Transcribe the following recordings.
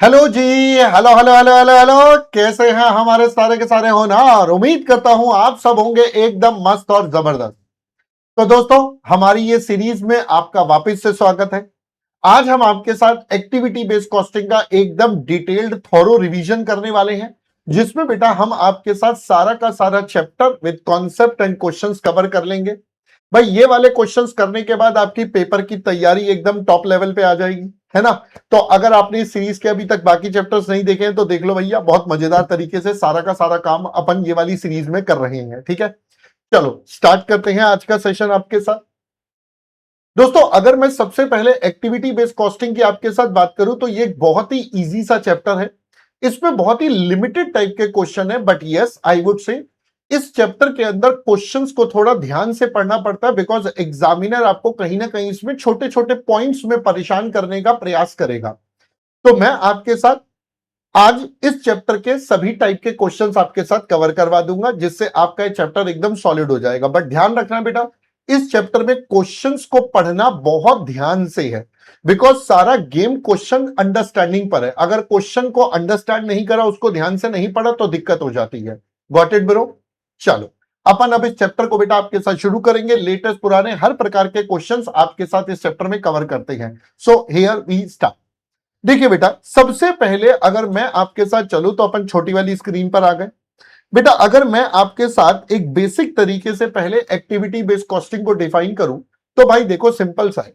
Hello ji. Hello hello hello hello hello. कैसे हैं हमारे सारे के सारे होनहार। उम्मीद करता हूं आप सब होंगे एकदम मस्त और जबरदस्त। तो दोस्तों, हमारी ये सीरीज में आपका वापस से स्वागत है। आज हम आपके साथ एक्टिविटी बेस्ड कॉस्टिंग का एकदम डिटेल्ड थॉरो रिवीजन करने वाले हैं, जिसमें बेटा हम आपके साथ सारा का सारा chapter with concept and questions cover कर लेंगे। भाई ये वाले क्वेश्चंस करने के बाद आपकी पेपर की तैयारी एकदम टॉप लेवल पे आ जाएगी, है ना। तो अगर आपने इस सीरीज के अभी तक बाकी चैप्टर्स नहीं देखे हैं तो देख लो भैया, बहुत मजेदार तरीके से सारा का सारा काम अपन ये वाली सीरीज में कर रहे हैं। ठीक है, चलो स्टार्ट करते हैं आज का सेशन आपके साथ। दोस्तों, अगर मैं सबसे पहले एक्टिविटी बेस्ड कॉस्टिंग की आपके साथ बात करूं तो ये एक बहुत ही इजी सा चैप्टर है। इसमें बहुत ही लिमिटेड टाइप के क्वेश्चन है, but yes I would say इस चैप्टर के अंदर क्वेश्चंस को थोड़ा ध्यान से पढ़ना पड़ता है, बिकॉज एग्जामिनर आपको कहीं ना कहीं इसमें छोटे छोटे पॉइंट्स में परेशान करने का प्रयास करेगा। तो मैं आपके साथ आज इस चैप्टर के सभी टाइप के क्वेश्चंस आपके साथ कवर करवा दूंगा, जिससे आपका ये चैप्टर एकदम सॉलिड हो जाएगा। बट ध्यान रखना बेटा, इस चैप्टर में क्वेश्चंस को पढ़ना बहुत ध्यान से है, बिकॉज सारा गेम क्वेश्चन अंडरस्टैंडिंग पर है। अगर क्वेश्चन को अंडरस्टैंड नहीं करा, उसको ध्यान से नहीं पढ़ा तो दिक्कत हो जाती है। Got it bro? चलो अपन अब इस चैप्टर को बेटा आपके साथ शुरू करेंगे। लेटेस्ट पुराने हर प्रकार के क्वेश्चंस आपके साथ इस चैप्टर में कवर करते हैं। So here we start. देखिए बेटा, सबसे पहले अगर मैं आपके साथ चलूं तो अपन छोटी वाली स्क्रीन पर आ गए। बेटा अगर मैं आपके साथ एक बेसिक तरीके से पहले एक्टिविटी बेस्ड कॉस्टिंग को डिफाइन करूं तो भाई देखो सिंपल सा है।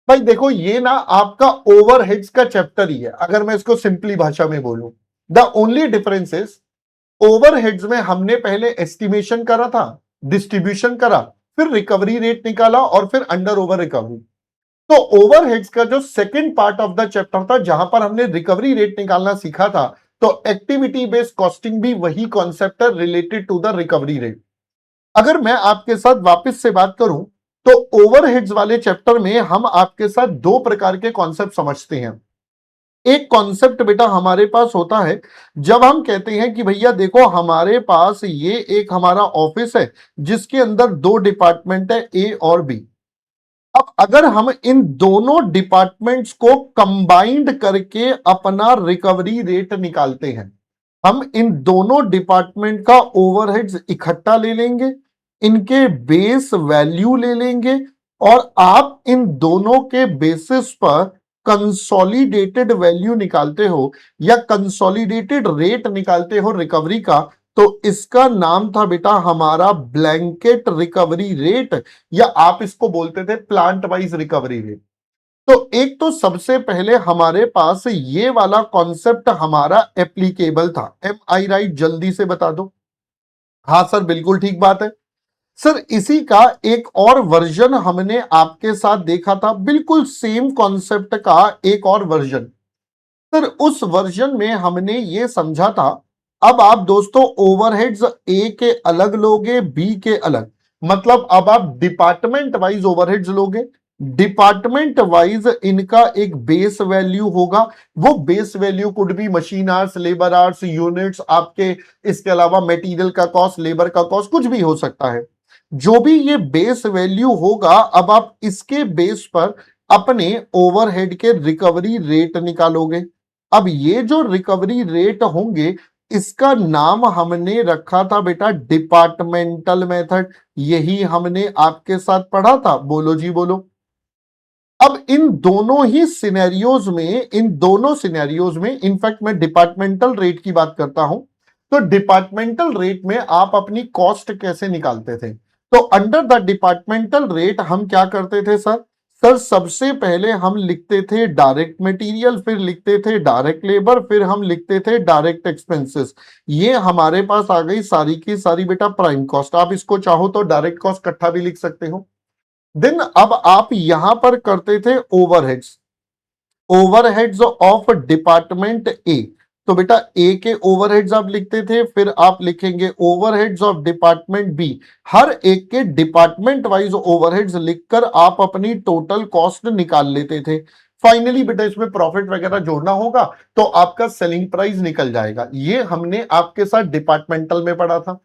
भाई देखो, ये ना आपका ओवरहेड्स का चैप्टर ही है, अगर मैं इसको सिंपली भाषा में बोलूं। The only difference is, overheads में हमने पहले एस्टिमेशन करा था, डिस्ट्रीब्यूशन करा, फिर रिकवरी रेट निकाला और फिर अंडर ओवर रिकवरी। तो ओवरहेड्स का जो second part of the chapter था, जहां पर हमने रिकवरी रेट निकालना सीखा था, तो एक्टिविटी बेस्ड कॉस्टिंग भी वही कॉन्सेप्ट है related to the recovery rate. अगर मैं आपके साथ वापस से बात करूं तो ओवरहेड्स वाले चैप्टर में हम आपके साथ दो प्रकार के कॉन्सेप्ट समझते हैं। एक कॉन्सेप्ट बेटा हमारे पास होता है जब हम कहते हैं कि भैया देखो, हमारे पास ये एक हमारा ऑफिस है जिसके अंदर दो डिपार्टमेंट है, ए और बी। अब अगर हम इन दोनों डिपार्टमेंट्स को कंबाइंड करके अपना रिकवरी रेट निकालते हैं, हम इन दोनों डिपार्टमेंट का ओवरहेड्स इकट्ठा ले लेंगे, इनके बेस वैल्यू ले लेंगे, और आप इन दोनों के बेसिस पर कंसोलिडेटेड वैल्यू निकालते हो या कंसोलिडेटेड रेट निकालते हो रिकवरी का, तो इसका नाम था बेटा हमारा ब्लैंकेट रिकवरी रेट, या आप इसको बोलते थे प्लांट वाइज रिकवरी रेट। तो एक तो सबसे पहले हमारे पास ये वाला कॉन्सेप्ट हमारा एप्लीकेबल था। एम आई राइट? जल्दी से बता दो। हाँ सर, बिल्कुल ठीक बात है। सर इसी का एक और वर्जन हमने आपके साथ देखा था, बिल्कुल सेम कॉन्सेप्ट का एक और वर्जन। सर उस वर्जन में हमने ये समझा था, अब आप दोस्तों ओवरहेड्स ए के अलग लोगे, बी के अलग, मतलब अब आप डिपार्टमेंट वाइज ओवरहेड्स लोगे। डिपार्टमेंट वाइज इनका एक बेस वैल्यू होगा। वो base value could be machine hours, labour hours, units आपके, इसके अलावा मटेरियल का कॉस्ट, लेबर का कॉस्ट, कुछ भी हो सकता है। जो भी ये बेस वैल्यू होगा, अब आप इसके बेस पर अपने ओवरहेड के रिकवरी रेट निकालोगे। अब ये जो रिकवरी रेट होंगे, इसका नाम हमने रखा था बेटा डिपार्टमेंटल मेथड। यही हमने आपके साथ पढ़ा था, बोलो जी बोलो। अब इन दोनों सिनेरियोज में इनफैक्ट मैं डिपार्टमेंटल रेट की बात करता हूं। तो डिपार्टमेंटल रेट में आप अपनी कॉस्ट कैसे निकालते थे? तो अंडर द डिपार्टमेंटल रेट हम क्या करते थे सर? सर सबसे पहले हम लिखते थे डायरेक्ट मटेरियल, फिर लिखते थे डायरेक्ट लेबर, फिर हम लिखते थे डायरेक्ट एक्सपेंसेस। ये हमारे पास आ गई सारी की सारी बेटा प्राइम कॉस्ट। आप इसको चाहो तो डायरेक्ट कॉस्ट इकट्ठा भी लिख सकते हो। देन अब आप यहां पर करते थे ओवरहेड्स, ओवरहेड्स ऑफ डिपार्टमेंट ए। तो बेटा ए के ओवरहेड्स आप लिखते थे, फिर आप लिखेंगे ओवरहेड्स ऑफ डिपार्टमेंट बी। हर एक के डिपार्टमेंट वाइज ओवरहेड्स लिखकर आप अपनी टोटल कॉस्ट निकाल लेते थे। फाइनली बेटा इसमें प्रॉफिट वगैरह जोड़ना होगा तो आपका सेलिंग प्राइस निकल जाएगा। ये हमने आपके साथ डिपार्टमेंटल में पढ़ा था।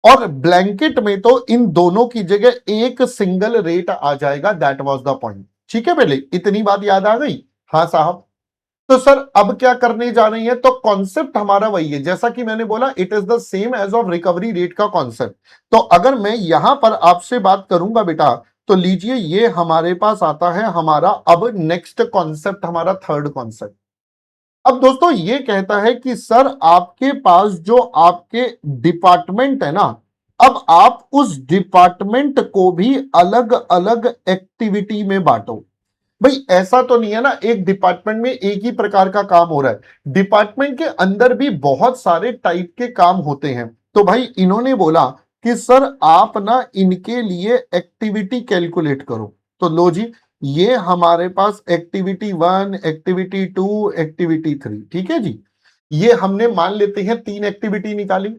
और ब्लैंकेट में तो इन दोनों की जगह एक सिंगल रेट आ जाएगा, दैट वाज द पॉइंट। ठीक है, पहले इतनी बात याद आ गई? हाँ साहब। तो सर अब क्या करने जा रही है, तो कॉन्सेप्ट हमारा वही है जैसा कि मैंने बोला, it is the same as of recovery rate का कॉन्सेप्ट। तो अगर मैं यहां पर आपसे बात करूंगा बेटा, तो लीजिए ये हमारे पास आता है हमारा अब नेक्स्ट कॉन्सेप्ट, हमारा थर्ड कॉन्सेप्ट। अब दोस्तों ये कहता है कि सर आपके पास जो आपके डिपार्टमेंट है ना, अब आप उस डिपार्टमेंट को भी अलग अलग एक्टिविटी में बांटो। भाई ऐसा तो नहीं है ना एक डिपार्टमेंट में एक ही प्रकार का काम हो रहा है, डिपार्टमेंट के अंदर भी बहुत सारे टाइप के काम होते हैं। तो भाई इन्होंने बोला कि सर आप ना इनके लिए एक्टिविटी कैलकुलेट करो। तो लो जी, ये हमारे पास एक्टिविटी 1, एक्टिविटी 2, एक्टिविटी 3, ठीक है जी। ये हमने मान लेते हैं 3 एक्टिविटी निकाली।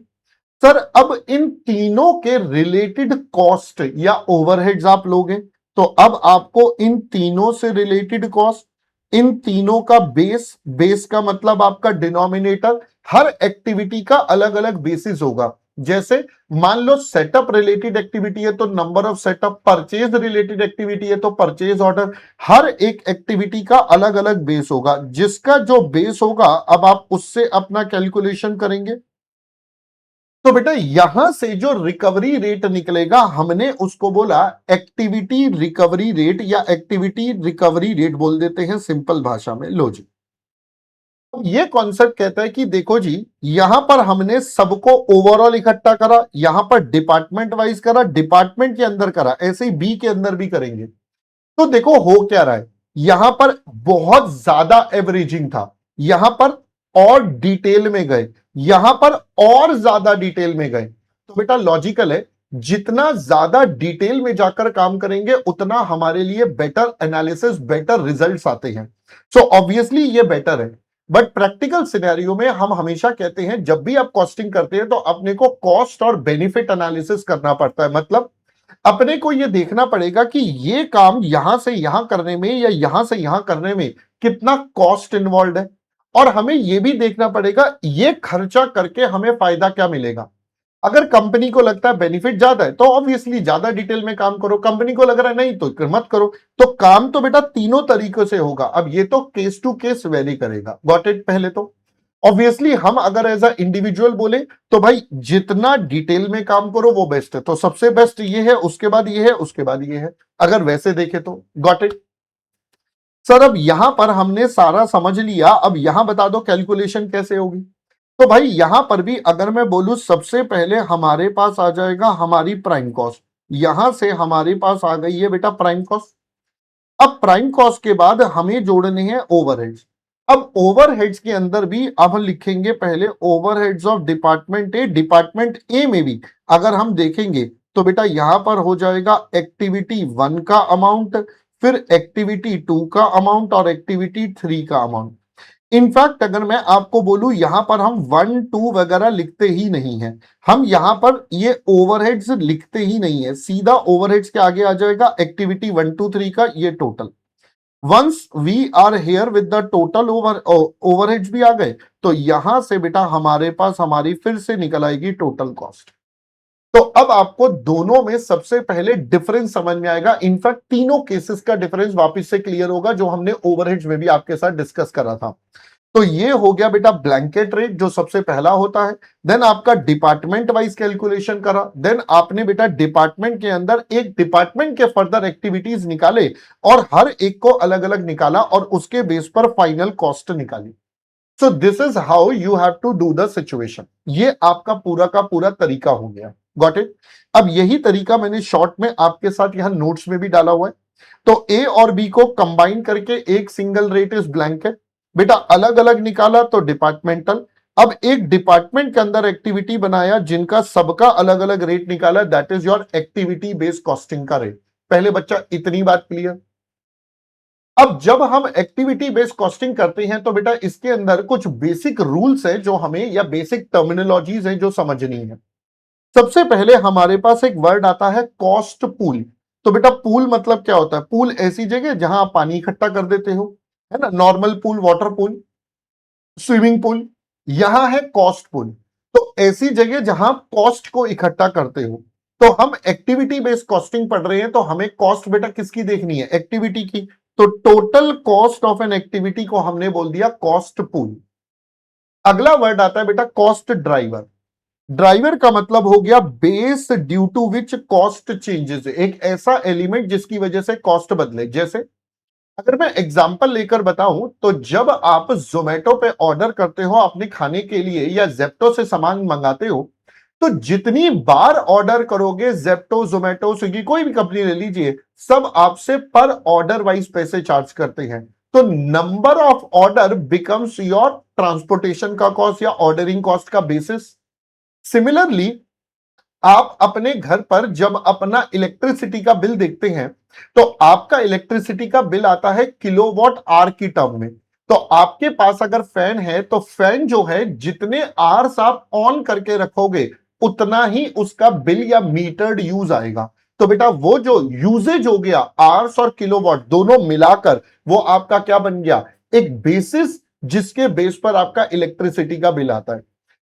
सर अब इन तीनों के रिलेटेड कॉस्ट या ओवरहेड्स आप लोगे, तो अब आपको इन तीनों से रिलेटेड कॉस्ट, इन तीनों का बेस, बेस का मतलब आपका डिनोमिनेटर, हर एक्टिविटी का अलग अलग बेसिस होगा। जैसे मान लो सेटअप रिलेटेड एक्टिविटी है तो number of setup, purchase related activity है तो परचेज ऑर्डर, हर एक एक्टिविटी का अलग अलग बेस होगा। जिसका जो बेस होगा अब आप उससे अपना कैलकुलेशन करेंगे। तो बेटा यहां से जो रिकवरी रेट निकलेगा हमने उसको बोला एक्टिविटी रिकवरी रेट, या एक्टिविटी रिकवरी रेट बोल देते हैं सिंपल भाषा में। लो जी, ये कॉन्सेप्ट कहता है कि देखो जी, यहां पर हमने सबको ओवरऑल इकट्ठा करा, यहां पर डिपार्टमेंट वाइज करा, डिपार्टमेंट के अंदर करा, ऐसे ही बी के अंदर भी करेंगे। तो देखो हो क्या रहा है, यहां पर बहुत ज्यादा एवरेजिंग था, यहां पर और डिटेल में गए, यहां पर और ज्यादा डिटेल में गए। तो बेटा लॉजिकल है, जितना ज्यादा डिटेल में जाकर काम करेंगे उतना हमारे लिए बेटर एनालिसिस, बेटर रिजल्ट्स आते हैं। सो ऑब्वियसली ये बेटर है। बट प्रैक्टिकल सिनेरियो में हम हमेशा कहते हैं जब भी आप कॉस्टिंग करते हैं तो अपने को कॉस्ट और बेनिफिट एनालिसिस करना पड़ता है। मतलब अपने को यह देखना पड़ेगा कि ये काम यहां से यहां करने में या यहां से यहां करने में कितना कॉस्ट इन्वॉल्व है, और हमें यह भी देखना पड़ेगा ये खर्चा करके हमें फायदा क्या मिलेगा। अगर कंपनी को लगता है बेनिफिट ज्यादा है तो ऑब्वियसली ज्यादा डिटेल में काम करो, कंपनी को लग रहा है नहीं तो फिर मत करो। तो काम तो बेटा तीनों तरीकों से होगा। अब ये तो केस टू केस वेरी करेगा। Got it. पहले तो ऑब्वियसली हम अगर एज अ इंडिविजुअल बोले तो भाई जितना डिटेल में काम करो वो बेस्ट है, तो सबसे बेस्ट ये है, उसके बाद ये है, उसके बाद ये है, अगर वैसे देखे तो। Got it. सर अब यहां पर हमने सारा समझ लिया, अब यहां बता दो कैलकुलेशन कैसे होगी। तो भाई यहां पर भी अगर मैं बोलूं सबसे पहले हमारे पास आ जाएगा हमारी प्राइम कॉस्ट, यहां से हमारे पास आ गई है बेटा प्राइम कॉस्ट। अब प्राइम कॉस्ट के बाद हमें जोड़ने हैं ओवरहेड्स। अब ओवरहेड्स के अंदर भी अब हम लिखेंगे पहले overheads of department A. Department A में भी अगर हम देखेंगे तो बेटा यहां पर हो जाएगा एक्टिविटी 1 का अमाउंट, फिर एक्टिविटी 2 का अमाउंट और एक्टिविटी 3 का अमाउंट। इनफैक्ट अगर मैं आपको बोलूं यहां पर हम 1, 2 वगैरह लिखते ही नहीं है, हम यहां पर ये ओवरहेड्स लिखते ही नहीं है, सीधा ओवरहेड्स के आगे आ जाएगा एक्टिविटी 1, 2, 3 का ये total. Once we are here with the total overheads भी आ गए, तो यहां से बेटा हमारे पास हमारी फिर से निकल आएगी टोटल कॉस्ट। तो अब आपको दोनों में सबसे पहले डिफरेंस समझ में आएगा। इनफैक्ट तीनों केसेस का डिफरेंस वापस से क्लियर होगा जो हमने ओवरहेड्स में भी आपके साथ डिस्कस करा था। तो ये हो गया बेटा ब्लैंकेट रेट जो सबसे पहला होता है। देन आपका डिपार्टमेंट वाइज कैलकुलेशन करा, देन आपने बेटा डिपार्टमेंट के अंदर एक डिपार्टमेंट के फर्दर एक्टिविटीज निकाले और हर एक को अलग अलग निकाला और उसके बेस पर फाइनल कॉस्ट निकाली। So this is how you have to do the situation. ये आपका पूरा का पूरा तरीका हो गया। Got it. अब यही तरीका मैंने शॉर्ट में आपके साथ यहां नोट्स में भी डाला हुआ है। तो ए और बी को कंबाइन करके एक सिंगल रेट इज ब्लैंकेट, बेटा अलग अलग निकाला तो डिपार्टमेंटल। अब एक डिपार्टमेंट के अंदर एक्टिविटी बनाया जिनका सबका अलग अलग रेट निकाला, that is your activity based costing का रेट। पहले बच्चा इतनी बात क्लियर। अब जब हम एक्टिविटी बेस्ड कॉस्टिंग करते हैं तो बेटा इसके अंदर कुछ बेसिक रूल्स है जो हमें, या बेसिक टर्मिनोलॉजीज है जो समझनी है। सबसे पहले हमारे पास एक वर्ड आता है कॉस्ट पूल। तो बेटा पूल मतलब क्या होता है? पूल ऐसी जगह जहां आप पानी इकट्ठा कर देते हो, है ना, normal pool, water pool, swimming pool. यहां है कॉस्ट पूल, तो ऐसी जगह जहां कॉस्ट को इकट्ठा करते हो। तो हम एक्टिविटी बेस्ड कॉस्टिंग पढ़ रहे हैं तो हमें कॉस्ट बेटा किसकी देखनी है? एक्टिविटी की। तो total cost of an activity को हमने बोल दिया कॉस्ट पूल। अगला वर्ड आता है बेटा कॉस्ट ड्राइवर। ड्राइवर का मतलब हो गया base due to which cost changes, एक ऐसा एलिमेंट जिसकी वजह से कॉस्ट बदले। जैसे अगर मैं एग्जांपल लेकर बताऊं तो जब आप जोमेटो पे ऑर्डर करते हो अपने खाने के लिए या जेप्टो से सामान मंगाते हो, तो जितनी बार ऑर्डर करोगे, जेप्टो जोमेटो स्विगी कोई भी कंपनी ले लीजिए, सब आपसे पर ऑर्डर वाइज पैसे चार्ज करते हैं। तो number of order becomes your transportation का कॉस्ट या ऑर्डरिंग कॉस्ट का बेसिस। सिमिलरली आप अपने घर पर जब अपना इलेक्ट्रिसिटी का बिल देखते हैं तो आपका इलेक्ट्रिसिटी का बिल आता है किलोवाट आवर की टर्म में। तो आपके पास अगर फैन है तो फैन जो है जितने आवर्स आप ऑन करके रखोगे उतना ही उसका बिल या मीटर्ड यूज आएगा। तो बेटा वो जो यूजेज हो गया आवर्स और किलोवाट दोनों मिलाकर वो आपका क्या बन गया, एक बेसिस जिसके बेस पर आपका इलेक्ट्रिसिटी का बिल आता है।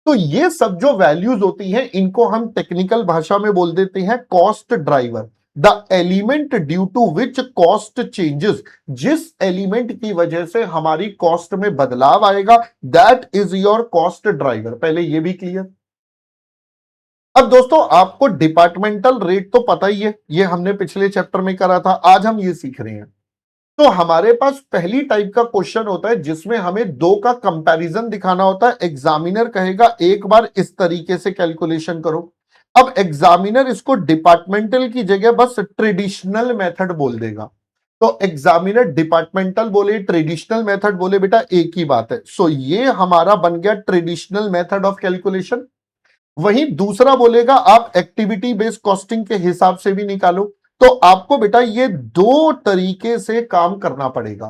तो ये सब जो वैल्यूज होती हैं इनको हम टेक्निकल भाषा में बोल देते हैं cost driver. The element due to which cost changes, जिस एलिमेंट की वजह से हमारी कॉस्ट में बदलाव आएगा, that is your cost driver. पहले ये भी क्लियर। अब दोस्तों आपको डिपार्टमेंटल रेट तो पता ही है, ये हमने पिछले चैप्टर में करा था, आज हम ये सीख रहे हैं। तो हमारे पास पहली टाइप का क्वेश्चन होता है जिसमें हमें दो का कंपैरिजन दिखाना होता है। एग्जामिनर कहेगा एक बार इस तरीके से कैलकुलेशन करो। अब एग्जामिनर इसको डिपार्टमेंटल की जगह बस ट्रेडिशनल मेथड बोल देगा। तो एग्जामिनर डिपार्टमेंटल बोले ट्रेडिशनल मेथड बोले, बेटा एक ही बात है। सो ये हमारा बन गया ट्रेडिशनल मेथड ऑफ कैलकुलेशन। वहीं दूसरा बोलेगा आप एक्टिविटी बेस्ड कॉस्टिंग के हिसाब से भी निकालो। तो आपको बेटा ये दो तरीके से काम करना पड़ेगा।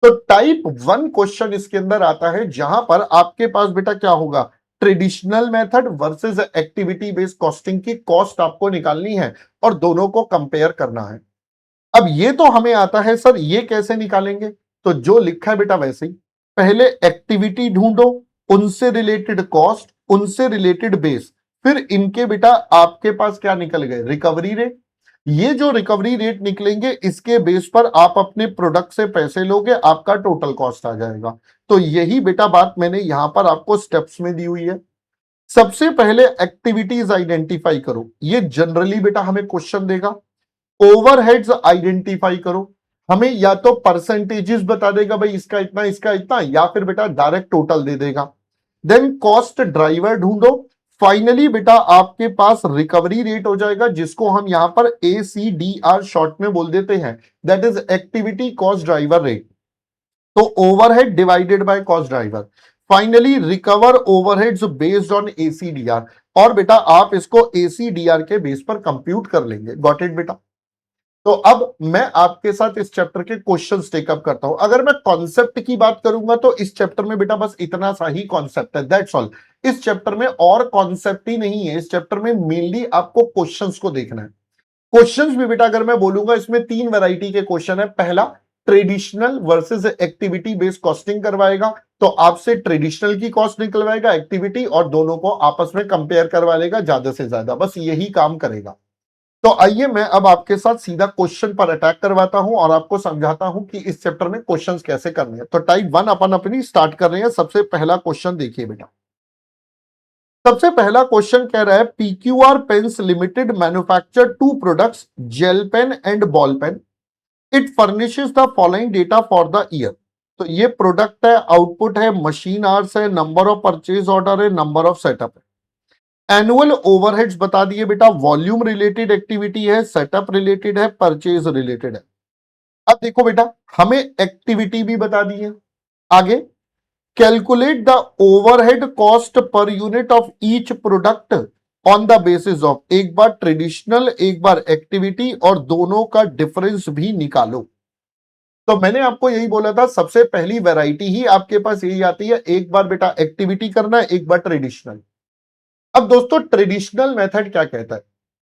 तो टाइप 1 क्वेश्चन इसके अंदर आता है जहां पर आपके पास बेटा क्या होगा, traditional method versus activity based costing की कॉस्ट आपको निकालनी है और दोनों को कंपेयर करना है। अब ये तो हमें आता है सर, ये कैसे निकालेंगे? तो जो लिखा है बेटा वैसे ही, पहले एक्टिविटी ढूंढो, उनसे रिलेटेड कॉस्ट, उनसे रिलेटेड बेस, फिर इनके बेटा आपके पास क्या निकल गए, रिकवरी रेट। ये जो रिकवरी रेट निकलेंगे इसके बेस पर आप अपने प्रोडक्ट से पैसे लोगे, आपका टोटल कॉस्ट आ जाएगा। तो यही बेटा बात मैंने यहां पर आपको स्टेप्स में दी हुई है। सबसे पहले एक्टिविटीज आइडेंटिफाई करो, ये जनरली बेटा हमें क्वेश्चन देगा। ओवरहेड्स आइडेंटिफाई करो, हमें या तो परसेंटेजेस बता देगा भाई इसका इतना इसका इतना, या फिर बेटा डायरेक्ट टोटल दे देगा। देन कॉस्ट ड्राइवर ढूंढो। फाइनली बेटा आपके पास रिकवरी रेट हो जाएगा जिसको हम यहां पर ACDR शॉर्ट में बोल देते हैं, that is activity cost driver rate. तो overhead divided by cost driver, finally recover overheads based on ACDR। और बेटा आप इसको ACDR के बेस पर कंप्यूट कर लेंगे। गॉट इट बेटा? तो अब मैं आपके साथ इस चैप्टर के क्वेश्चंस टेकअप करता हूं। अगर मैं कॉन्सेप्ट की बात करूंगा तो इस चैप्टर में बेटा बस इतना सा ही कॉन्सेप्ट है, दैट्स ऑल। इस चैप्टर में और कॉन्सेप्ट ही नहीं है, इस चैप्टर में मेनली आपको क्वेश्चंस को देखना है। क्वेश्चंस भी बेटा अगर मैं बोलूंगा इसमें 3 वैरायटी के क्वेश्चन है। पहला traditional versus activity based costing करवाएगा, तो आपसे ट्रेडिशनल की कॉस्ट निकलवाएगा, एक्टिविटी, और दोनों को आपस में कंपेयर करवा लेगा ज्यादा से ज्यादा, बस यही काम करेगा। तो आइए मैं अब आपके साथ सीधा क्वेश्चन पर अटैक करवाता हूं और आपको समझाता हूं कि इस चैप्टर में क्वेश्चंस कैसे करने हैं। तो टाइप 1 अपन अपनी स्टार्ट कर रहे हैं। सबसे पहला क्वेश्चन देखिए बेटा। सबसे पहला क्वेश्चन कह रहा है PQR pens limited manufacture 2 products, gel pen and ball pen. It furnishes the following data for the year. तो ये प्रोडक्ट है, आउटपुट है, मशीन आवर्स है, नंबर ऑफ परचेज ऑर्डर है, नंबर ऑफ सेटअप है। एनुअल ओवरहेड्स बता दिए बेटा, वॉल्यूम रिलेटेड एक्टिविटी है, सेटअप रिलेटेड है, परचेज रिलेटेड है। अब देखो बेटा हमें एक्टिविटी भी बता दी है। आगे calculate the overhead cost per unit of each product on the basis of, एक बार ट्रेडिशनल एक बार एक्टिविटी, और दोनों का डिफरेंस भी निकालो। तो मैंने आपको यही बोला था सबसे पहली वैरायटी ही आपके पास यही आती है, एक बार बेटा एक्टिविटी करना है, एक बार ट्रेडिशनल। अब दोस्तों ट्रेडिशनल मेथड क्या कहता है?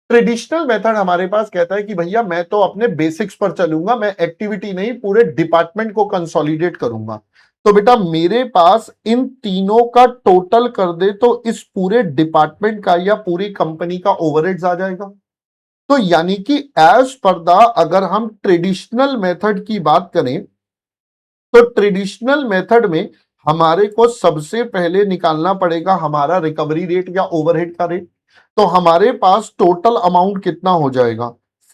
ट्रेडिशनल मेथड हमारे पास कहता है कि भैया मैं तो अपने बेसिक्स पर चलूंगा, मैं एक्टिविटी नहीं पूरे डिपार्टमेंट को कंसोलिडेट करूंगा। तो बेटा मेरे पास इन तीनों का टोटल कर दे तो इस पूरे डिपार्टमेंट का या पूरी कंपनी का ओवरहेड्स आ जाएगा। तो यानी कि एज पर द, अगर हम ट्रेडिशनल मेथड की बात करें तो ट्रेडिशनल मेथड में हमारे को सबसे पहले निकालना पड़ेगा हमारा रिकवरी रेट या ओवरहेड का रेट। तो हमारे पास टोटल अमाउंट कितना हो जाएगा,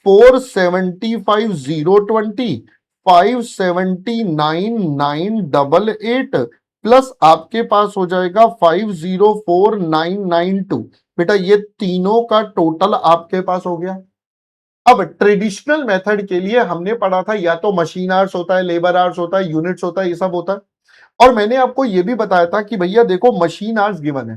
475,020, 579,988 प्लस आपके पास हो जाएगा 504,992। बेटा ये तीनों का टोटल आपके पास हो गया। अब ट्रेडिशनल मेथड के लिए हमने पढ़ा था या तो मशीन आवर्स होता है, लेबर आवर्स होता है, यूनिट्स होता है, ये सब होता है। और मैंने आपको ये भी बताया था कि भैया देखो मशीन आवर्स गिवन है,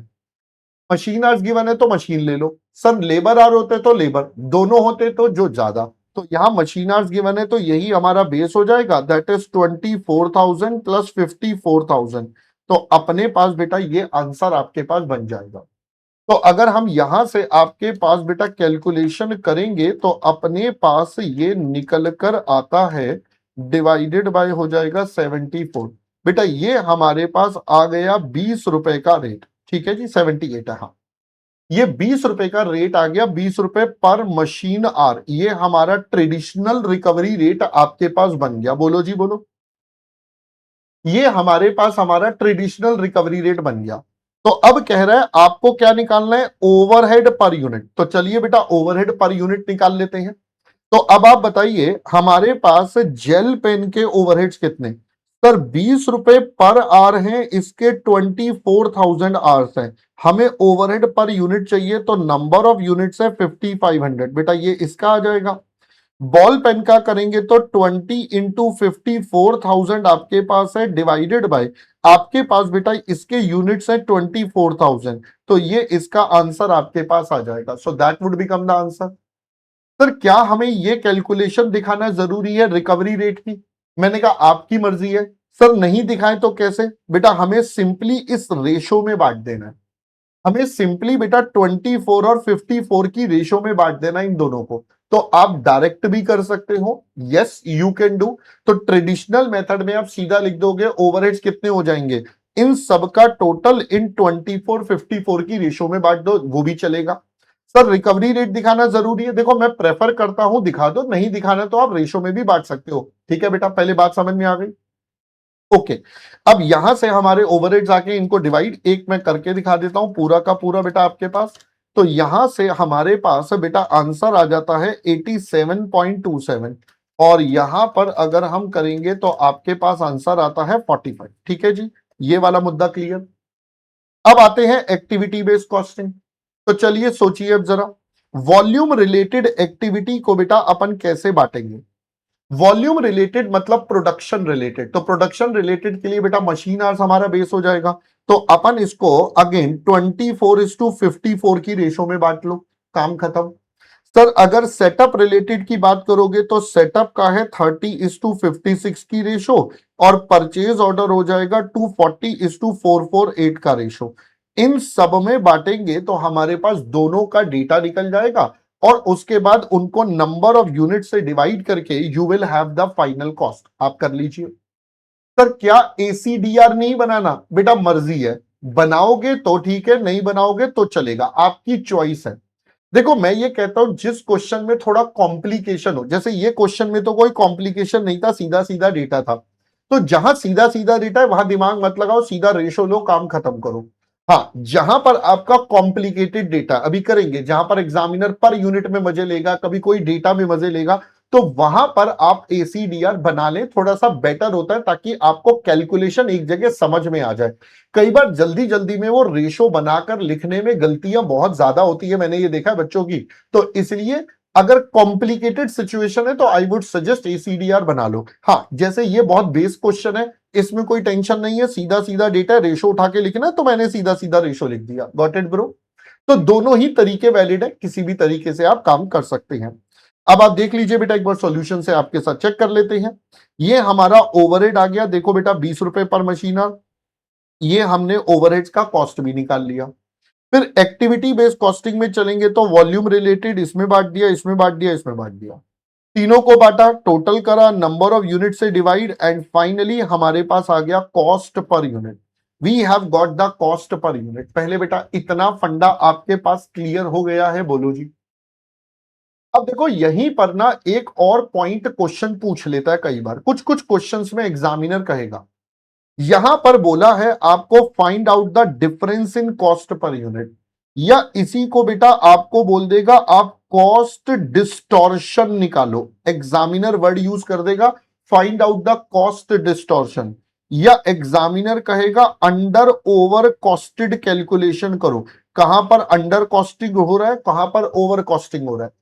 मशीन आवर्स गिवन है तो मशीन ले लो। सर लेबर आवर होते तो लेबर, दोनों होते तो जो ज्यादा। तो यहां मशीन आवर्स गिवन है तो यही हमारा बेस हो जाएगा, दैट इज 24,000 प्लस 54,000। तो अपने पास बेटा ये आंसर आपके पास बन जाएगा। तो अगर हम यहां से आपके पास बेटा कैलकुलेशन करेंगे तो अपने पास ये निकल कर आता है, डिवाइडेड बाय हो जाएगा 74। बेटा ये हमारे पास आ गया 20 रुपए का रेट, ठीक है जी, 78 है, हाँ ये 20 रुपए का रेट आ गया, 20 रुपए पर मशीन आर। ये हमारा ट्रेडिशनल रिकवरी रेट आपके पास बन गया, बोलो जी बोलो। ये हमारे पास हमारा ट्रेडिशनल रिकवरी रेट बन गया। तो अब कह रहा है आपको क्या निकालना है, ओवरहेड पर यूनिट। तो चलिए बेटा ओवरहेड पर यूनिट निकाल लेते हैं। तो अब आप बताइए हमारे पास जेल पेन के ओवरहेड्स कितने। सर 20 रुपए पर आर हैं, इसके 24,000 आवर्स हैं। हमें ओवरहेड पर यूनिट चाहिए तो नंबर ऑफ यूनिट्स है 5500। बेटा ये इसका आ जाएगा। बॉल पेन का करेंगे तो 20 इंटू 54,000 आपके पास है, डिवाइडेड बाय आपके पास बेटा इसके यूनिट्स है 24,000। तो ये इसका आंसर आपके पास आ जाएगा। So that would become the answer. Sir क्या हमें ये कैलकुलेशन दिखाना जरूरी है रिकवरी रेट की। मैंने कहा आपकी मर्जी है। सर नहीं दिखाएं तो कैसे, बेटा हमें सिंपली इस रेशो में बांट देना है। हमें सिंपली बेटा 24 और 54 की रेशो में बांट देना इन दोनों को। तो आप डायरेक्ट भी कर सकते हो, यस यू कैन डू। तो ट्रेडिशनल मेथड में आप सीधा लिख दोगे ओवरहेड्स कितने हो जाएंगे, इन सब का टोटल इन 24 54 की रेशो में बांट दो, वो भी चलेगा। सर रिकवरी रेट दिखाना जरूरी है, देखो मैं प्रेफर करता हूं दिखा दो, नहीं दिखाना तो आप रेशो में भी बांट सकते हो। ठीक है बेटा, पहले बात समझ में आ गई। ओके अब यहां से हमारे ओवरहेड्स आके इनको डिवाइड एक मैं करके दिखा देता हूं पूरा का पूरा बेटा आपके पास। तो यहां से हमारे पास बेटा आंसर आ जाता है 87.27 और यहां पर अगर हम करेंगे तो आपके पास आंसर आता है 45। ठीक है जी, ये वाला मुद्दा क्लियर। अब आते हैं एक्टिविटी बेस्ड कॉस्टिंग। तो चलिए सोचिए अब जरा, वॉल्यूम रिलेटेड एक्टिविटी को बेटा अपन कैसे बांटेंगे। वॉल्यूम रिलेटेड मतलब प्रोडक्शन रिलेटेड। तो प्रोडक्शन रिलेटेड के लिए बेटा मशीन आवर्स हमारा बेस हो जाएगा। तो अपन इसको अगेन 24:54 की रेशो में बांट लो, काम खत्म। सर अगर सेटअप रिलेटेड की बात करोगे तो सेटअप का है 30:56 की रेशो और परचेज ऑर्डर हो जाएगा 240:448 का रेशो। इन सब में बांटेंगे तो हमारे पास दोनों का डेटा निकल जाएगा और उसके बाद उनको नंबर ऑफ यूनिट से डिवाइड करके you will have the final cost. आप कर लीजिए। सर क्या एसीडीआर नहीं बनाना, बेटा मर्जी है, बनाओगे तो ठीक है, नहीं बनाओगे तो चलेगा, आपकी चॉइस है। देखो मैं ये कहता हूं जिस क्वेश्चन में थोड़ा कॉम्प्लिकेशन हो, जैसे ये क्वेश्चन में तो कोई कॉम्प्लिकेशन नहीं था, सीधा सीधा डेटा था। तो जहां सीधा सीधा डेटा है वहां दिमाग मत लगाओ, सीधा रेशो लो, काम खत्म करो। हाँ जहां पर आपका कॉम्प्लिकेटेड डेटा अभी करेंगे, जहां पर एग्जामिनर पर यूनिट में मजे लेगा, कभी कोई डेटा में मजे लेगा, तो वहां पर आप एसीडीआर बना लें, थोड़ा सा बेटर होता है ताकि आपको कैलकुलेशन एक जगह समझ में आ जाए। कई बार जल्दी जल्दी में वो रेशो बनाकर लिखने में गलतियां बहुत ज्यादा होती है, मैंने ये देखा है बच्चों की। तो इसलिए अगर कॉम्प्लिकेटेड सिचुएशन है तो आई वुड सजेस्ट एसीडीआर बना लो। हाँ जैसे ये बहुत बेस क्वेश्चन है, इसमें कोई टेंशन नहीं है, सीधा सीधा डेटा रेशो उठा के लिखना है, तो मैंने सीधा सीधा रेशो लिख दिया। Got it bro. तो दोनों ही तरीके वैलिड है, किसी भी तरीके से आप काम कर सकते हैं। अब आप देख लीजिए बेटा, एक बार सॉल्यूशन से आपके साथ चेक कर लेते हैं। ये हमारा ओवरहेड आ गया, देखो बेटा 20 रुपए पर मशीन आवर। ये हमने ओवरहेड्स का कॉस्ट भी निकाल लिया। फिर एक्टिविटी बेस्ड कॉस्टिंग में चलेंगे तो वॉल्यूम रिलेटेड इसमें बांट दिया, इसमें बांट दिया, इसमें बांट दिया, तीनों को बांटा, टोटल करा, नंबर ऑफ यूनिट से डिवाइड एंड फाइनली हमारे पास आ गया cost per unit. We have got the cost per unit. पहले बेटा इतना फंडा आपके पास क्लियर हो गया है, बोलो जी। अब देखो यहीं पर ना एक और पॉइंट क्वेश्चन पूछ लेता है कई बार, कुछ कुछ क्वेश्चंस में एग्जामिनर कहेगा, यहां पर बोला है आपको find out the difference in cost per unit, या इसी को बेटा आपको बोल देगा आप कॉस्ट डिस्टॉर्शन निकालो। एग्जामिनर वर्ड यूज कर देगा find out the cost distortion, या एग्जामिनर कहेगा अंडर ओवर कॉस्टेड कैलकुलेशन करो। कहां पर अंडर कॉस्टिंग हो रहा है, कहां पर ओवर कॉस्टिंग हो रहा है।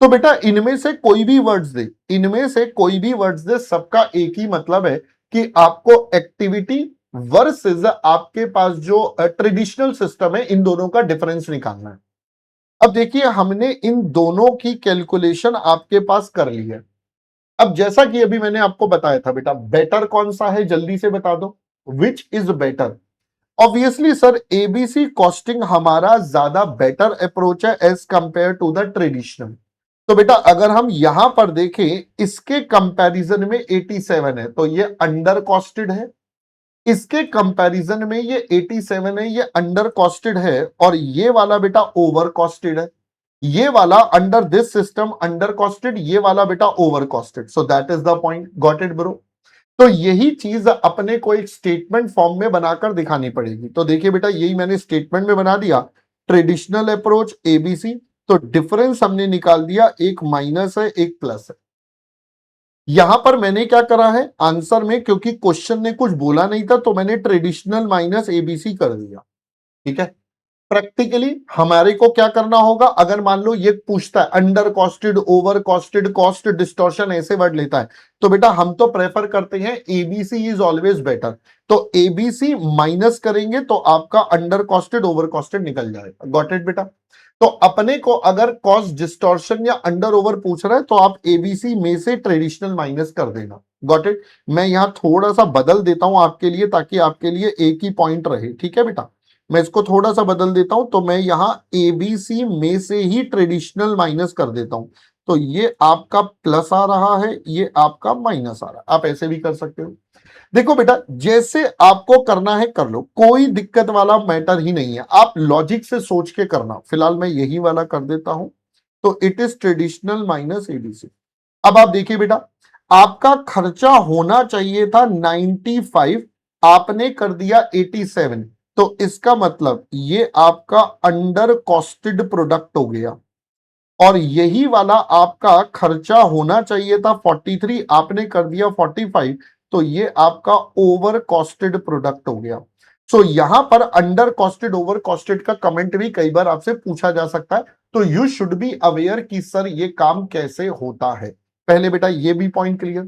तो बेटा इनमें से कोई भी वर्ड्स दे, इनमें से कोई भी वर्ड्स दे, सबका एक ही मतलब है कि आपको एक्टिविटी वर्सेस आपके पास जो ट्रेडिशनल सिस्टम है, इन दोनों का डिफरेंस निकालना है। अब देखिए हमने इन दोनों की कैलकुलेशन आपके पास कर ली है। अब जैसा कि अभी मैंने आपको बताया था बेटा, बेटर कौन सा है जल्दी से बता दो, which is better. Obviously sir ABC costing हमारा ज्यादा बेटर अप्रोच है as compare to the traditional. तो बेटा अगर हम यहां पर देखें इसके कंपैरिजन में 87 है तो ये अंडर कॉस्टेड है, इसके कंपैरिजन में ये 87 है, ये अंडर कॉस्टेड है, और ये वाला बेटा ओवर कॉस्टेड है। ये वाला under this system under costed, ये वाला बेटा over costed. So that is the point, got it bro. तो यही चीज अपने को एक स्टेटमेंट फॉर्म में बनाकर दिखानी पड़ेगी। तो देखिए बेटा यही मैंने स्टेटमेंट में बना दिया, ट्रेडिशनल अप्रोच एबीसी, तो डिफरेंस हमने निकाल दिया, एक माइनस है एक प्लस है। यहां पर मैंने क्या करा है आंसर में, क्योंकि क्वेश्चन ने कुछ बोला नहीं था तो मैंने ट्रेडिशनल माइनस एबीसी कर दिया। ठीक है, प्रैक्टिकली हमारे को क्या करना होगा, अगर मान लो ये पूछता है under costed over costed cost distortion ऐसे वर्ड लेता है, तो बेटा हम तो प्रेफर करते हैं एबीसी इज ऑलवेज बेटर। तो एबीसी माइनस करेंगे तो आपका अंडर कॉस्टेड ओवर कॉस्टेड निकल जाएगा। गॉट इट बेटा। तो अपने को अगर कॉस्ट डिस्टॉर्शन या अंडर ओवर पूछ रहा है तो आप एबीसी में से ट्रेडिशनल माइनस कर देना। Got it. मैं यहां थोड़ा सा बदल देता हूं आपके लिए ताकि आपके लिए एक ही पॉइंट रहे। ठीक है बेटा, मैं इसको थोड़ा सा बदल देता हूं, तो मैं यहां एबीसी में से ही ट्रेडिशनल माइनस कर देता हूं। तो ये आपका प्लस आ रहा है, ये आपका माइनस आ रहा है। आप ऐसे भी कर सकते हो। देखो बेटा जैसे आपको करना है कर लो, कोई दिक्कत वाला मैटर ही नहीं है, आप लॉजिक से सोच के करना। फिलहाल मैं यही वाला कर देता हूं। तो it is traditional minus ABC. अब आप देखिए बेटा, आपका खर्चा होना चाहिए था 95, आपने कर दिया 87, तो इसका मतलब ये आपका अंडर कॉस्टेड प्रोडक्ट हो गया। और यही वाला आपका खर्चा होना चाहिए था 43, आपने कर दिया 45, तो ये आपका ओवर कॉस्टेड प्रोडक्ट हो गया। सो यहां पर अंडर कॉस्टेड ओवर कॉस्टेड का कमेंट भी कई बार आपसे पूछा जा सकता है, तो यू शुड बी अवेयर कि सर ये काम कैसे होता है। पहले बेटा ये भी पॉइंट क्लियर।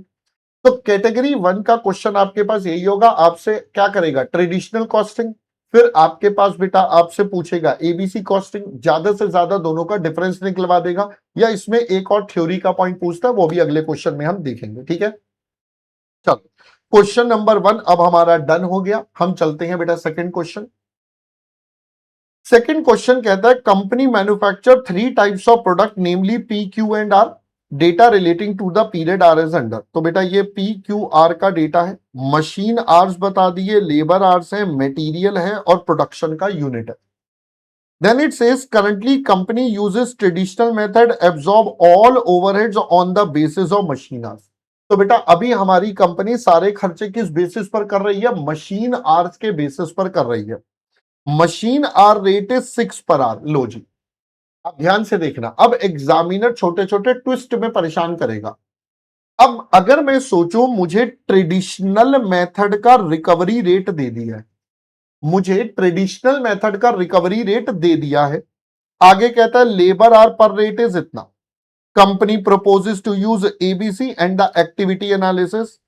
तो कैटेगरी 1 का क्वेश्चन आपके पास यही होगा, आपसे क्या करेगा ट्रेडिशनल कॉस्टिंग, फिर आपके पास बेटा आपसे पूछेगा एबीसी कॉस्टिंग, ज्यादा से ज्यादा दोनों का डिफरेंस निकलवा देगा, या इसमें एक और थ्योरी का पॉइंट पूछता है, वो भी अगले क्वेश्चन में हम देखेंगे। ठीक है, चलो क्वेश्चन नंबर 1 अब हमारा डन हो गया। हम चलते हैं बेटा सेकंड क्वेश्चन। सेकंड क्वेश्चन कहता है company manufacture 3 types of product namely P Q and R, data relating to the period are is under. तो बेटा ये पी क्यू आर का डेटा है, मशीन आर्स बता दिए, लेबर आर्स है, मटेरियल है, और प्रोडक्शन का यूनिट है। Then it says currently company uses traditional method absorb all overheads on the basis of machine hours. तो बेटा अभी हमारी कंपनी सारे खर्चे किस बेसिस पर कर रही है, मशीन आर्स के बेसिस पर कर रही है। मशीन आर रेट इज 6 पर आर। लो जी, अब ध्यान से देखना, अब एग्जामिनर छोटे छोटे ट्विस्ट में परेशान करेगा। अब अगर मैं सोचूं मुझे ट्रेडिशनल मेथड का रिकवरी रेट दे दिया है, मुझे ट्रेडिशनल मेथड का रिकवरी रेट दे दिया है, आगे कहता है labour hour per rate is इतना, company proposes to use ABC and the activity analysis,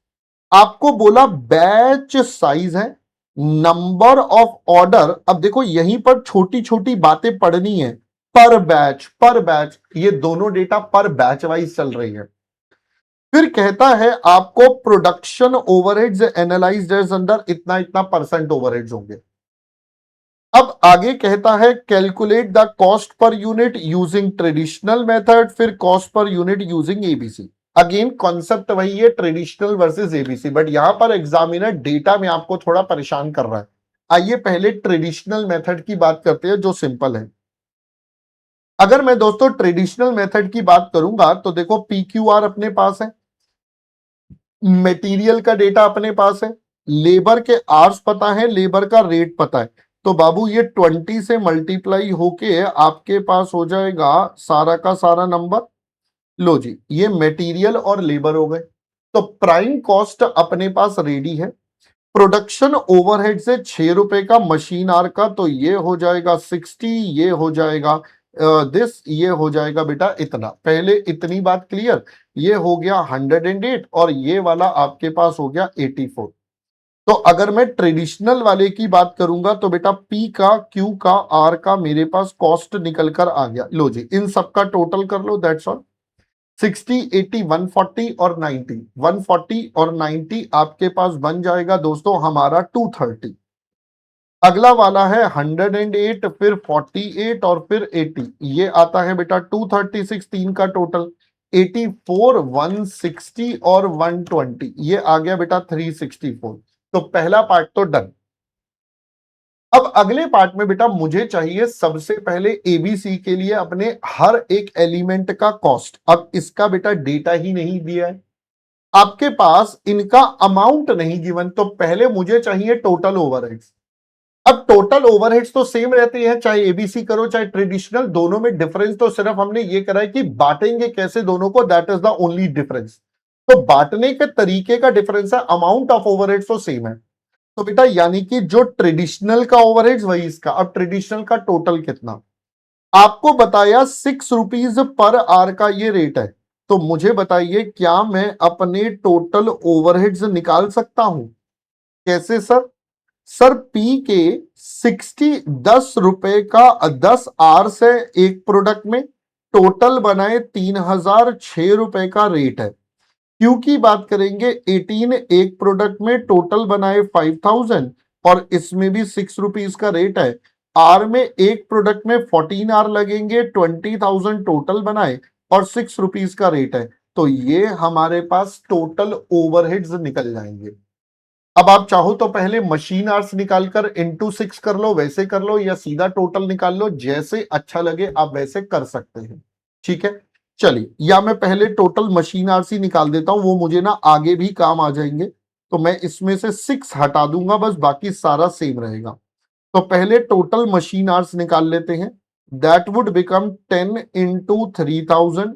आपको बोला बैच साइज है, नंबर ऑफ ऑर्डर। अब देखो यहीं पर छोटी छोटी बातें पढ़नी है, पर बैच, ये दोनों डेटा पर बैच वाइज चल रही है। फिर कहता है आपको production overheads analysed as under इतना इतना परसेंट ओवरहेड्स होंगे। अब आगे कहता है calculate the cost per unit using traditional method, फिर cost per unit using ABC. Again concept वही है, ट्रेडिशनल वर्सेस एबीसी, बट यहां पर एग्जामिनर डेटा में आपको थोड़ा परेशान कर रहा है। आइए पहले ट्रेडिशनल मेथड की बात करते हैं जो सिंपल है। अगर मैं दोस्तों ट्रेडिशनल मेथड की बात करूंगा तो देखो PQR अपने पास है, मटेरियल का डेटा अपने पास है, लेबर के आवर्स पता है, लेबर का रेट पता है। तो बाबू ये 20 से मल्टीप्लाई होके आपके पास हो जाएगा सारा का सारा नंबर। लो जी, ये मटेरियल और लेबर हो गए। तो प्राइम कॉस्ट अपने पास रेडी है। प्रोडक्शन ओवरहेड से 6 रुपए का मशीन आर का, तो ये हो जाएगा 60, ये हो जाएगा दिस, ये हो जाएगा बेटा इतना। पहले इतनी बात क्लियर। ये हो गया 108 और ये वाला आपके पास हो गया 84। तो अगर मैं ट्रेडिशनल वाले की बात करूंगा तो बेटा P का, Q का, R का मेरे पास कॉस्ट निकल कर आ गया। लो जी, इन सबका टोटल कर लो, दैट्स ऑल। 60, 80, 140 और 90, 140 और 90 आपके पास बन जाएगा दोस्तों हमारा 230। अगला वाला है 108, फिर 48 और फिर 80, ये आता है बेटा 236, तीन का टोटल 84, 160 और 120, ये आ गया बेटा 364। तो पहला पार्ट तो डन। अब अगले पार्ट में बेटा मुझे चाहिए सबसे पहले एबीसी के लिए अपने हर एक एलिमेंट का कॉस्ट। अब इसका बेटा डेटा ही नहीं दिया है आपके पास, इनका अमाउंट नहीं गिवन, तो पहले मुझे चाहिए टोटल ओवरहेड्स। अब टोटल ओवरहेड्स तो सेम रहते हैं चाहे एबीसी करो चाहे ट्रेडिशनल, दोनों में डिफरेंस तो सिर्फ हमने ये करा है कि बांटेंगे कैसे दोनों को, that is the only difference. तो बांटने के तरीके का डिफरेंस है, अमाउंट ऑफ ओवरहेड्स तो सेम है। तो बेटा यानी कि जो ट्रेडिशनल का ओवरहेड्स वही इसका। अब ट्रेडिशनल का टोटल कितना आपको बताया, 6 रुपीज पर आवर का ये रेट है। तो मुझे बताइए क्या मैं अपने टोटल ओवरहेड्स निकाल सकता हूं? कैसे सर? सर पी के 10 रुपए का 10 आवर्स है एक प्रोडक्ट में, टोटल बनाए 3006 रुपए का रेट है। क्यू की बात करेंगे 18 एक प्रोडक्ट में, टोटल बनाए 5000 और इसमें भी 6 रुपीज का रेट है। आर में एक प्रोडक्ट में 14 आर लगेंगे, 20,000 टोटल बनाए और 6 रुपीज का रेट है। तो ये हमारे पास टोटल ओवरहेड्स निकल जाएंगे। अब आप चाहो तो पहले मशीन आवर्स निकालकर इंटू 6 कर लो, वैसे कर लो, या सीधा टोटल निकाल लो, जैसे अच्छा लगे आप वैसे कर सकते हैं। ठीक है, चलिए, या मैं पहले टोटल मशीन आवर्स ही निकाल देता हूं, वो मुझे ना आगे भी काम आ जाएंगे। तो मैं इसमें से 6 हटा दूंगा, बस बाकी सारा सेम रहेगा। तो पहले टोटल मशीन आवर्स निकाल लेते हैं। That would become 10 into 3000।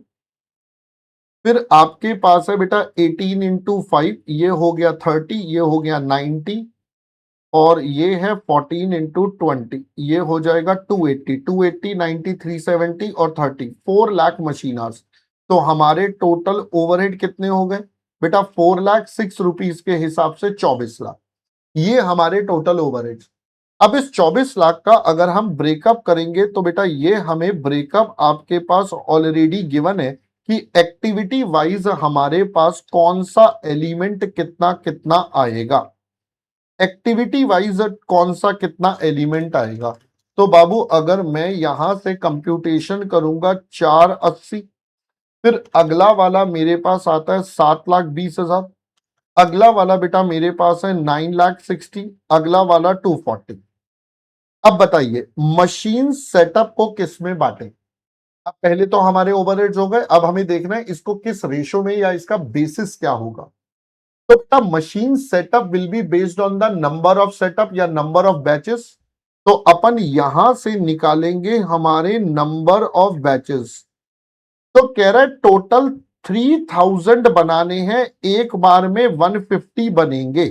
फिर आपके पास है बेटा 18 इंटू 5, ये हो गया 30, ये हो गया 90 और ये है 14 इंटू 20, ये हो जाएगा 280, 280, 90, 370 और 30, 4 लाख मशीन आवर्स। तो हमारे टोटल ओवरहेड कितने हो गए बेटा? 4 लाख 6 रुपीज के हिसाब से 24 लाख, ये हमारे टोटल ओवरहेड। अब इस 24 लाख का अगर हम ब्रेकअप करेंगे तो बेटा ये हमें ब्रेकअप आपके पास ऑलरेडी गिवन है कि एक्टिविटी वाइज हमारे पास कौन सा एलिमेंट कितना कितना आएगा। एक्टिविटी वाइज कौन सा कितना एलिमेंट आएगा। तो बाबू अगर मैं यहां से कंप्यूटेशन करूंगा 480, फिर अगला वाला मेरे पास आता है 7,20,000, अगला वाला बेटा मेरे पास है 9,60,000, अगला वाला 240। अब बताइए मशीन सेटअप को किस में बांटे। अब पहले तो हमारे ओवरहेड्स हो गए, अब हमें देखना है इसको किस रेशो में या इसका बेसिस क्या होगा। तो बेटा machine setup will be based on the number of setup या नंबर ऑफ बैचेस। तो अपन यहां से निकालेंगे हमारे नंबर ऑफ बैचेस। तो कह रहा है टोटल 3000 बनाने हैं, एक बार में 150 बनेंगे।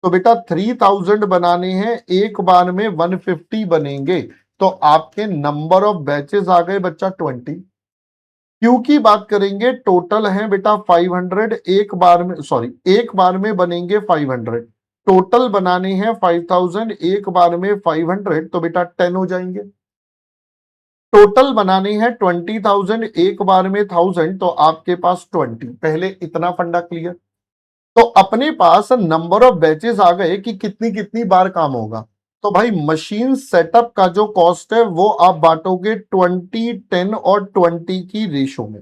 तो बेटा 3000 बनाने हैं, एक बार में 150 बनेंगे। तो आपके नंबर ऑफ बैचेस आ गए बच्चा 20। क्यू की बात करेंगे, टोटल है बेटा 500, एक बार में सॉरी एक बार में बनेंगे 500, टोटल बनाने हैं 5000, एक बार में 500, तो बेटा 10 हो जाएंगे। टोटल बनाने हैं 20,000, एक बार में 1000, तो आपके पास 20। पहले इतना फंडा क्लियर। तो अपने पास नंबर ऑफ बैचेस आ गए कि कितनी कितनी बार काम होगा। तो भाई मशीन सेटअप का जो कॉस्ट है वो आप बांटोगे 20, 10 और 20 की रेशो में।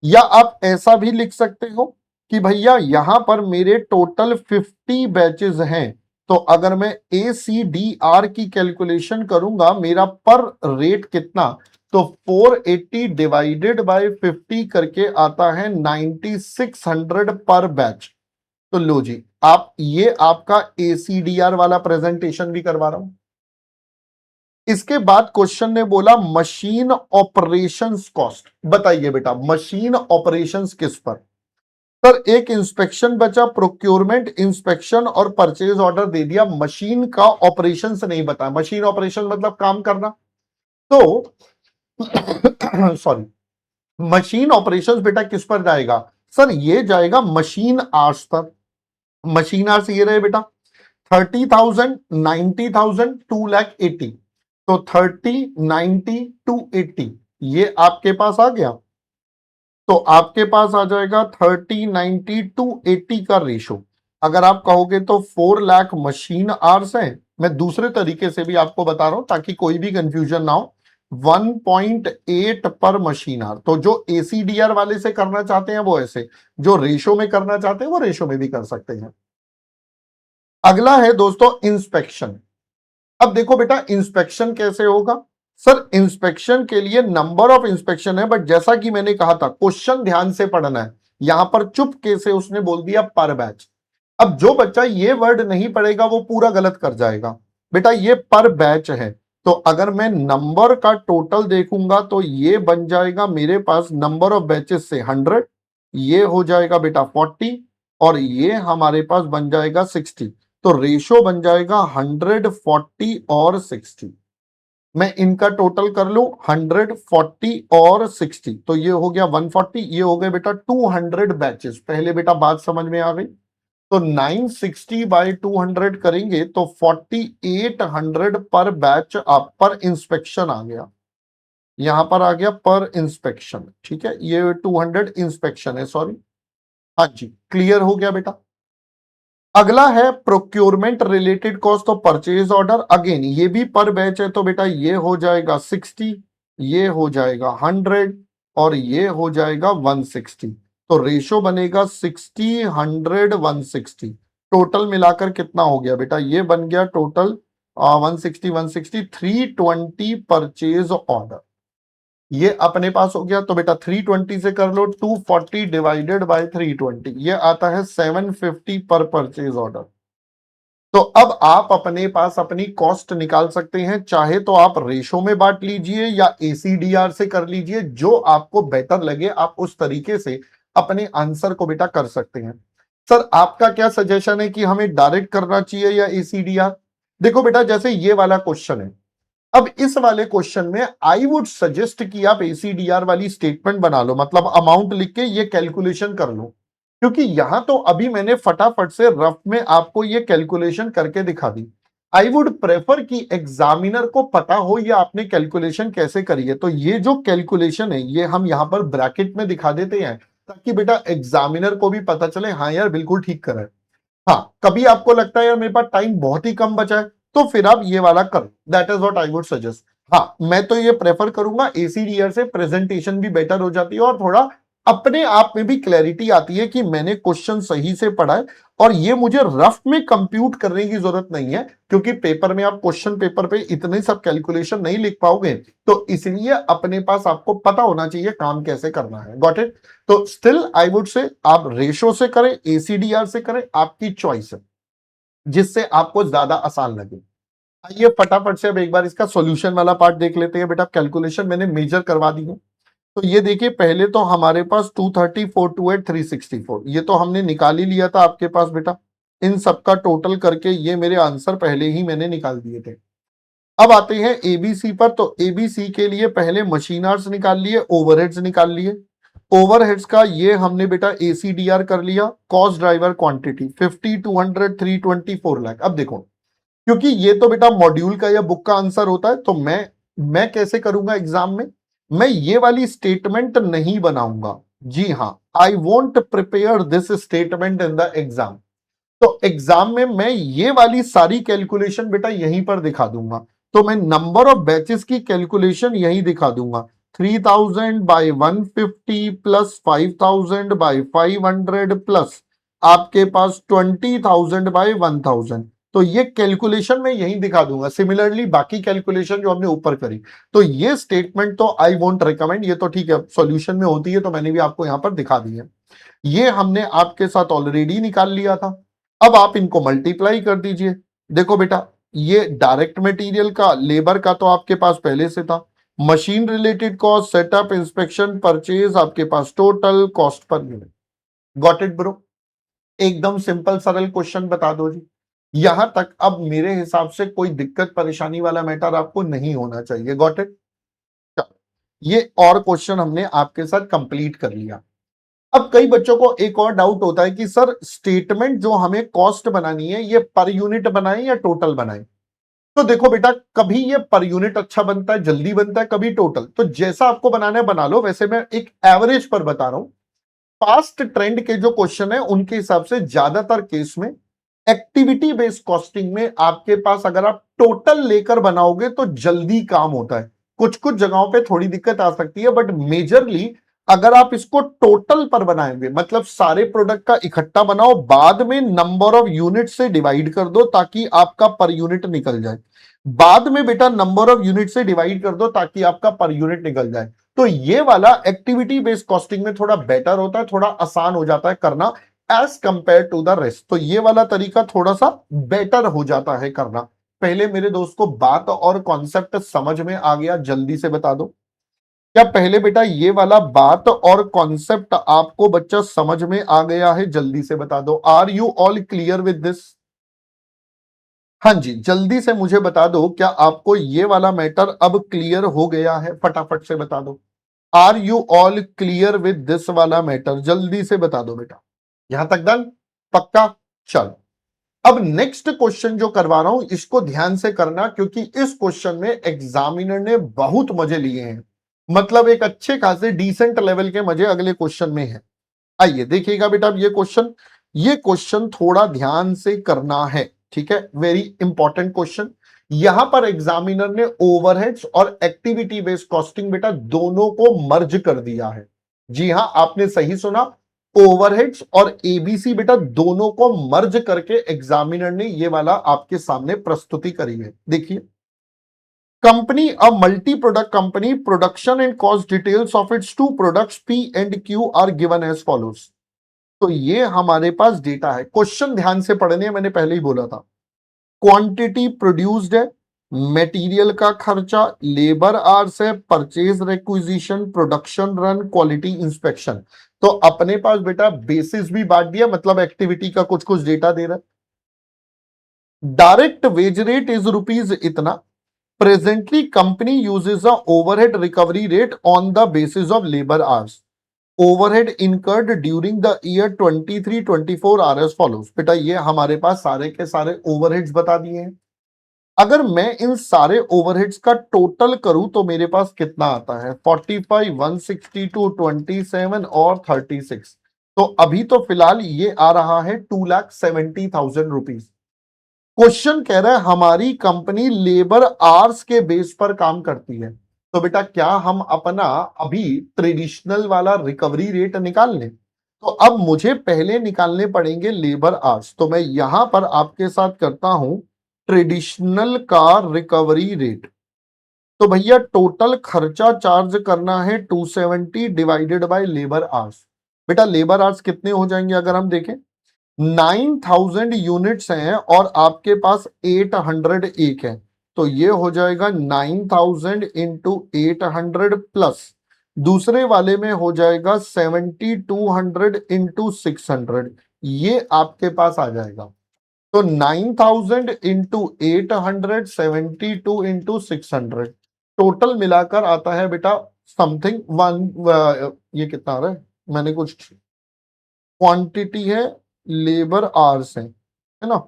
या आप ऐसा भी लिख सकते हो कि भैया यहां पर मेरे टोटल 50 बैचेस हैं, तो अगर मैं ACDR की कैलकुलेशन करूंगा मेरा पर रेट कितना, तो 480 डिवाइडेड बाय 50 करके आता है 9600 पर बैच। तो लो जी, आप ये आपका एसीडीआर वाला प्रेजेंटेशन भी करवा रहा हूं। इसके बाद क्वेश्चन ने बोला मशीन ऑपरेशंस कॉस्ट। बताइए बेटा, मशीन ऑपरेशंस किस पर? सर एक इंस्पेक्शन बचा, प्रोक्योरमेंट, इंस्पेक्शन और परचेज ऑर्डर दे दिया, मशीन का ऑपरेशन से नहीं बताया। मशीन ऑपरेशन मतलब काम करना, तो सॉरी, मशीन ऑपरेशंस बेटा किस पर जाएगा? सर ये जाएगा मशीन आवर्स पर। मशीन आवर्स ये रहे बेटा 30,000, 90,000, 2,80,000। तो 30, 90, 280 ये आपके पास आ गया। तो आपके पास आ जाएगा 30, 90, 280 का रेशो। अगर आप कहोगे तो 4 लाख मशीन आवर्स है। मैं दूसरे तरीके से भी आपको बता रहा हूं ताकि कोई भी कंफ्यूजन ना हो। 1.8 पर मशीन आवर। तो जो एसीडीआर वाले से करना चाहते हैं वो ऐसे, जो रेशो में करना चाहते हैं वो रेशो में भी कर सकते हैं। अगला है दोस्तों इंस्पेक्शन। अब देखो बेटा इंस्पेक्शन कैसे होगा। सर इंस्पेक्शन के लिए नंबर ऑफ इंस्पेक्शन है, बट जैसा कि मैंने कहा था क्वेश्चन ध्यान से पढ़ना है। यहां पर चुपके से उसने बोल दिया पर बैच। अब जो बच्चा ये वर्ड नहीं पढ़ेगा वो पूरा गलत कर जाएगा। बेटा ये पर बैच है, तो अगर मैं नंबर का टोटल देखूंगा तो ये बन जाएगा मेरे पास नंबर ऑफ बैचेस से 100, ये हो जाएगा बेटा 40 और ये हमारे पास बन जाएगा 60। तो रेशो बन जाएगा 100, 40 और 60। मैं इनका टोटल कर लूं 100, 40 और 60, तो ये हो गया 140, ये हो गए बेटा 200 बैचेस। पहले बेटा बात समझ में आ गई? तो 960 बाई 200 करेंगे तो 4800 पर बैच आप पर इंस्पेक्शन आ गया। यहां पर आ गया पर इंस्पेक्शन, ठीक है, ये 200 इंस्पेक्शन है, सॉरी। हाँ जी, क्लियर हो गया बेटा। अगला है procurement related cost of purchase order. Again ये भी पर बैच है, तो बेटा ये हो जाएगा 60, ये हो जाएगा 100 और ये हो जाएगा 160। तो रेशो बनेगा 60, 100, 160। टोटल मिलाकर कितना हो गया बेटा? ये बन गया टोटल 160, 160, 320 परचेज ऑर्डर। ये अपने पास हो गया। तो बेटा 320 से कर लो, 240 डिवाइडेड बाय 320, ये आता है 750 पर परचेज ऑर्डर। तो अब आप अपने पास अपनी कॉस्ट निकाल सकते हैं, चाहे तो आप रेशो में बांट लीजिए या एसीडीआर से कर लीजिए, जो आपको बेटर लगे आप उस तरीके से अपने आंसर को बेटा कर सकते हैं। सर आपका क्या सजेशन है कि हमें डायरेक्ट करना चाहिए या एसीडीआर? देखो बेटा जैसे ये वाला क्वेश्चन है, अब इस वाले क्वेश्चन में आई वुड सजेस्ट कि आप एसीडीआर वाली स्टेटमेंट बना लो, मतलब अमाउंट लिख के ये कैलकुलेशन कर लो, क्योंकि यहां तो अभी मैंने फटाफट से रफ में आपको ये कैलकुलेशन करके दिखा दी। आई वुड प्रेफर कि एग्जामिनर को पता हो ये आपने कैलकुलेशन कैसे करी है। तो ये जो कैलकुलेशन है ये हम यहां पर ब्रैकेट में दिखा देते हैं ताकि बेटा एग्जामिनर को भी पता चले हाँ यार बिल्कुल ठीक करा है। हाँ, कभी आपको लगता है यार मेरे पास टाइम बहुत ही कम बचा है, तो फिर आप ये वाला करो, that is what I would suggest. हाँ, मैं तो ये प्रेफर करूंगा, एसीडीआर से प्रेजेंटेशन भी बेटर हो जाती है और थोड़ा अपने आप में भी क्लैरिटी आती है कि मैंने क्वेश्चन सही से पढ़ा है और ये मुझे रफ में कंप्यूट करने की जरूरत नहीं है, क्योंकि पेपर में आप क्वेश्चन पेपर पे इतने सब कैलकुलेशन नहीं लिख पाओगे। तो इसलिए अपने पास आपको पता होना चाहिए काम कैसे करना है। Got it? तो स्टिल आई वुड से आप रेशो से करें, एसीडीआर से करें, आपकी चॉइस है, जिससे आपको ज्यादा आसान लगे। आइए फटाफट से अब एक बार इसका सॉल्यूशन वाला पार्ट देख लेते हैं। बेटा कैलकुलेशन मैंने मेजर करवा दी है। तो ये देखिए पहले तो हमारे पास 230, 428, 364 ये तो हमने निकाल ही लिया था आपके पास बेटा। इन सबका टोटल करके ये मेरे आंसर पहले ही मैंने निकाल दिए थे। अब आते हैं एबीसी पर। तो एबीसी के लिए पहले मशीन आवर्स निकाल लिए, ओवरहेड्स निकाल लिए। ओवरहेड्स का ये हमने बेटा एसीडीआर कर लिया। Cost driver quantity 50, 200, 320, 4 lakh. अब देखो क्योंकि ये तो बेटा मॉड्यूल का या बुक का आंसर होता है, तो मैं कैसे करूंगा एग्जाम में? मैं ये वाली स्टेटमेंट नहीं बनाऊंगा। जी हाँ, I won't prepare this statement in the exam. तो एग्जाम में मैं ये वाली सारी कैलकुलेशन बेटा यहीं पर दिखा दूंगा। तो मैं नंबर ऑफ बैचेस की कैलकुलेशन यहीं दिखा दूंगा। 3000 बाई 150 प्लस 5000 बाई 500 प्लस आपके पास 20,000 बाई 1000। तो ये कैलकुलेशन मैं यहीं दिखा दूंगा। सिमिलरली बाकी कैलकुलेशन जो हमने ऊपर करी, तो ये स्टेटमेंट तो आई वोंट रिकमेंड, ये तो ठीक है सॉल्यूशन में होती है, तो मैंने भी आपको यहां पर दिखा दी है। ये हमने आपके साथ ऑलरेडी निकाल लिया था। अब आप इनको मल्टीप्लाई कर दीजिए। देखो बेटा, ये डायरेक्ट मटेरियल का, लेबर का तो आपके पास पहले से था। Machine related cost, setup, inspection, purchase, आपके पास total cost per unit. Got it bro? एकदम सिंपल सरल क्वेश्चन बता दो जी। यहां तक अब मेरे हिसाब से कोई दिक्कत परेशानी वाला मैटर आपको नहीं होना चाहिए। Got it? ये और क्वेश्चन हमने आपके साथ कंप्लीट कर लिया। अब कई बच्चों को एक और डाउट होता है कि सर स्टेटमेंट जो हमें कॉस्ट बनानी है, ये पर यूनिट बनाए या टोटल बनाए? तो देखो बेटा, कभी ये पर यूनिट अच्छा बनता है, जल्दी बनता है, कभी टोटल। तो जैसा आपको बनाना है बना लो। वैसे मैं एक एवरेज पर बता रहा हूं। पास्ट ट्रेंड के जो क्वेश्चन है उनके हिसाब से ज्यादातर केस में एक्टिविटी बेस्ड कॉस्टिंग में आपके पास अगर आप टोटल लेकर बनाओगे तो जल्दी काम होता है। कुछ कुछ जगहों पे थोड़ी दिक्कत आ सकती है, बट मेजरली अगर आप इसको टोटल पर बनाएंगे, मतलब सारे प्रोडक्ट का इकट्ठा बनाओ, बाद में नंबर ऑफ यूनिट से डिवाइड कर दो ताकि आपका पर यूनिट निकल जाए। बाद में बेटा नंबर ऑफ यूनिट से डिवाइड कर दो ताकि आपका पर यूनिट निकल जाए। तो ये वाला एक्टिविटी बेस्ड कॉस्टिंग में थोड़ा बेटर होता है, थोड़ा आसान हो जाता है करना as compare to the rest. तो ये वाला तरीका थोड़ा सा बेटर हो जाता है करना। पहले मेरे दोस्त को बात और कॉन्सेप्ट समझ में आ गया? जल्दी से बता दो। क्या पहले बेटा ये वाला बात और कॉन्सेप्ट आपको बच्चा समझ में आ गया है? जल्दी से बता दो। Are you all clear with this? हाँ जी, जल्दी से मुझे बता दो, क्या आपको ये वाला मैटर अब क्लियर हो गया है? फटाफट से बता दो। Are you all clear with this वाला मैटर? जल्दी से बता दो बेटा। यहां तक डन? पक्का? चलो, अब नेक्स्ट क्वेश्चन जो करवा रहा हूं इसको ध्यान से करना, क्योंकि इस क्वेश्चन में एग्जामिनर ने बहुत मजे लिए हैं। मतलब एक अच्छे खासे डिसेंट लेवल के मजे अगले क्वेश्चन में है। आइए देखिएगा बेटा, अब ये क्वेश्चन थोड़ा ध्यान से करना है, ठीक है? Very important question. यहां पर एग्जामिनर ने ओवरहेड्स और एक्टिविटी बेस्ड कॉस्टिंग बेटा दोनों को मर्ज कर दिया है। जी हां, आपने सही सुना। ओवरहेड्स और एबीसी बेटा दोनों को मर्ज करके एग्जामिनर ने ये वाला आपके सामने प्रस्तुति करी है। देखिए, company a multi product company, production and cost details of its two products P and Q are given as follows. तो ये हमारे पास डेटा है। क्वेश्चन ध्यान से पढ़ने, मैंने पहले ही बोला था। क्वांटिटी प्रोड्यूस्ड है, मटेरियल का खर्चा, लेबर आवर्स है, purchase requisition, production run, quality inspection. तो अपने पास बेटा बेसिस भी बांट दिया, मतलब एक्टिविटी का कुछ कुछ डेटा दे रहा है। Direct wage rate is rupees इतना। Presently company uses a overhead recovery rate on the basis of labour hours. Overhead incurred during the year 23-24 are as follows. बेटा ये हमारे पास सारे के सारे ओवरहेड्स बता दिए हैं। अगर मैं इन सारे ओवरहेड्स का टोटल करूं तो मेरे पास कितना आता है? 45, 162, 27 और 36। तो अभी तो फिलहाल ये आ रहा है 2,70,000 रुपीज। क्वेश्चन कह रहा है हमारी कंपनी लेबर आवर्स के बेस पर काम करती है। तो बेटा क्या हम अपना अभी ट्रेडिशनल वाला रिकवरी रेट निकाल लें? तो अब मुझे पहले निकालने पड़ेंगे लेबर आवर्स। तो मैं यहां पर आपके साथ करता हूं ट्रेडिशनल का रिकवरी रेट। तो भैया टोटल खर्चा चार्ज करना है 270 डिवाइडेड बाय लेबर आवर्स। बेटा लेबर आवर्स कितने हो जाएंगे अगर हम देखें? 9,000 यूनिट्स हैं और आपके पास 800 एक है। तो ये हो जाएगा 9,000 इंटू 800 प्लस दूसरे वाले में हो जाएगा 7,200 इंटू 600। ये आपके पास आ जाएगा। तो 9,000 इंटू 800, 72 इंटू 600, टोटल मिलाकर आता है बेटा समथिंग वन। ये कितना आ रहा है? मैंने कुछ क्वांटिटी है, लेबर आवर्स है ना?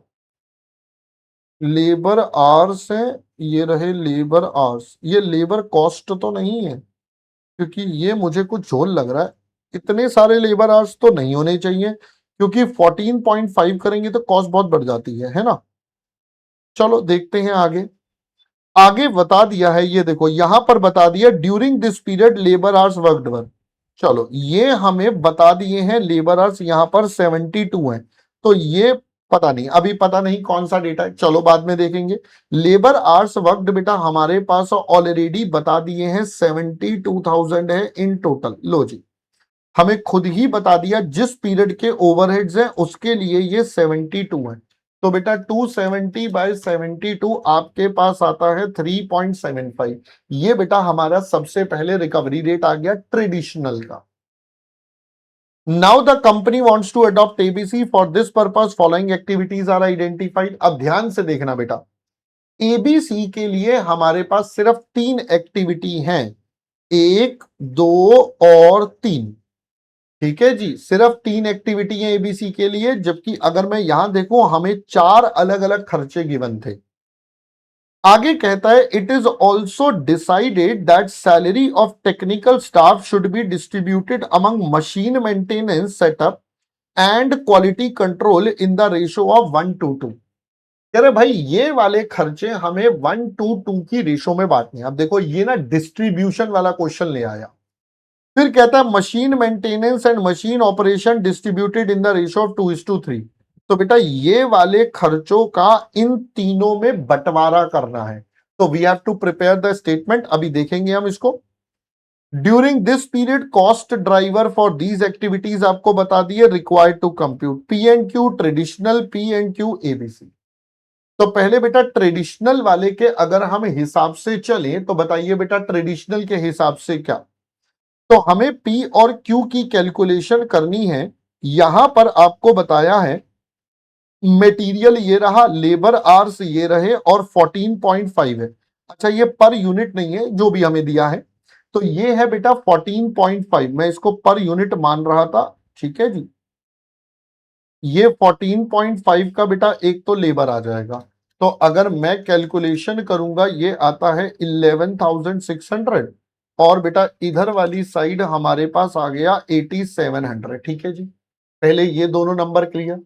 लेबर आवर्स है, ये रहे लेबर आवर्स। ये लेबर कॉस्ट तो नहीं है, क्योंकि ये मुझे कुछ झोल लग रहा है। इतने सारे लेबर आवर्स तो नहीं होने चाहिए, क्योंकि 14.5 करेंगे तो कॉस्ट बहुत बढ़ जाती है ना? चलो देखते हैं आगे। आगे बता दिया है, ये देखो यहां पर बता दिया during this period labour hours worked were. चलो ये हमें बता दिए हैं लेबर आवर्स यहां पर 72 हैं। तो ये पता नहीं, अभी पता नहीं कौन सा डेटा है, चलो बाद में देखेंगे। लेबर आवर्स वर्कड बेटा हमारे पास ऑलरेडी बता दिए हैं 72,000 है इन टोटल। लो जी, हमें खुद ही बता दिया जिस पीरियड के ओवरहेड्स हैं उसके लिए ये 72 है। तो बेटा 270 बाय 72 आपके पास आता है 3.75। ये बेटा हमारा सबसे पहले रिकवरी रेट आ गया ट्रेडिशनल का। Now the company wants to adopt ABC for this purpose following activities are identified. अब ध्यान से देखना बेटा, एबीसी के लिए हमारे पास सिर्फ 3 एक्टिविटी हैं, 1, 2 और 3। ठीक है जी, सिर्फ 3 एक्टिविटी है एबीसी के लिए, जबकि अगर मैं यहां देखूं हमें 4 अलग अलग खर्चे गिवन थे। आगे कहता है it is also decided that salary of technical staff should be distributed among machine maintenance setup and quality control in the ratio of 1:2। कह रहे भाई ये वाले खर्चे हमें 1:2 की रेशो में बांटने हैं। अब देखो ये ना डिस्ट्रीब्यूशन वाला क्वेश्चन ले आया। फिर कहता है machine maintenance and machine operation distributed in the ratio of 2:3। तो बेटा ये वाले खर्चों का इन तीनों में बंटवारा करना है। तो we have to prepare the statement, अभी देखेंगे हम इसको। During this period cost driver for these activities आपको बता दिए required to compute P and Q traditional, P and Q ABC. तो पहले बेटा ट्रेडिशनल वाले के अगर हम हिसाब से चलें तो बताइए बेटा ट्रेडिशनल के हिसाब से क्या। तो हमें P और Q की कैलकुलेशन करनी है। यहां पर आपको बताया है मटेरियल ये रहा, लेबर आवर्स ये रहे और 14.5 है। अच्छा ये पर यूनिट नहीं है जो भी हमें दिया है, तो ये है बेटा 14.5, मैं इसको पर यूनिट मान रहा था। ठीक है जी, ये 14.5 का बेटा एक तो लेबर आ जाएगा। तो अगर मैं कैलकुलेशन करूंगा ये आता है 11,600 और बेटा इधर वाली साइड हमारे पास आ गया 8,700। ठीक है जी, पहले ये दोनों नंबर क्लियर।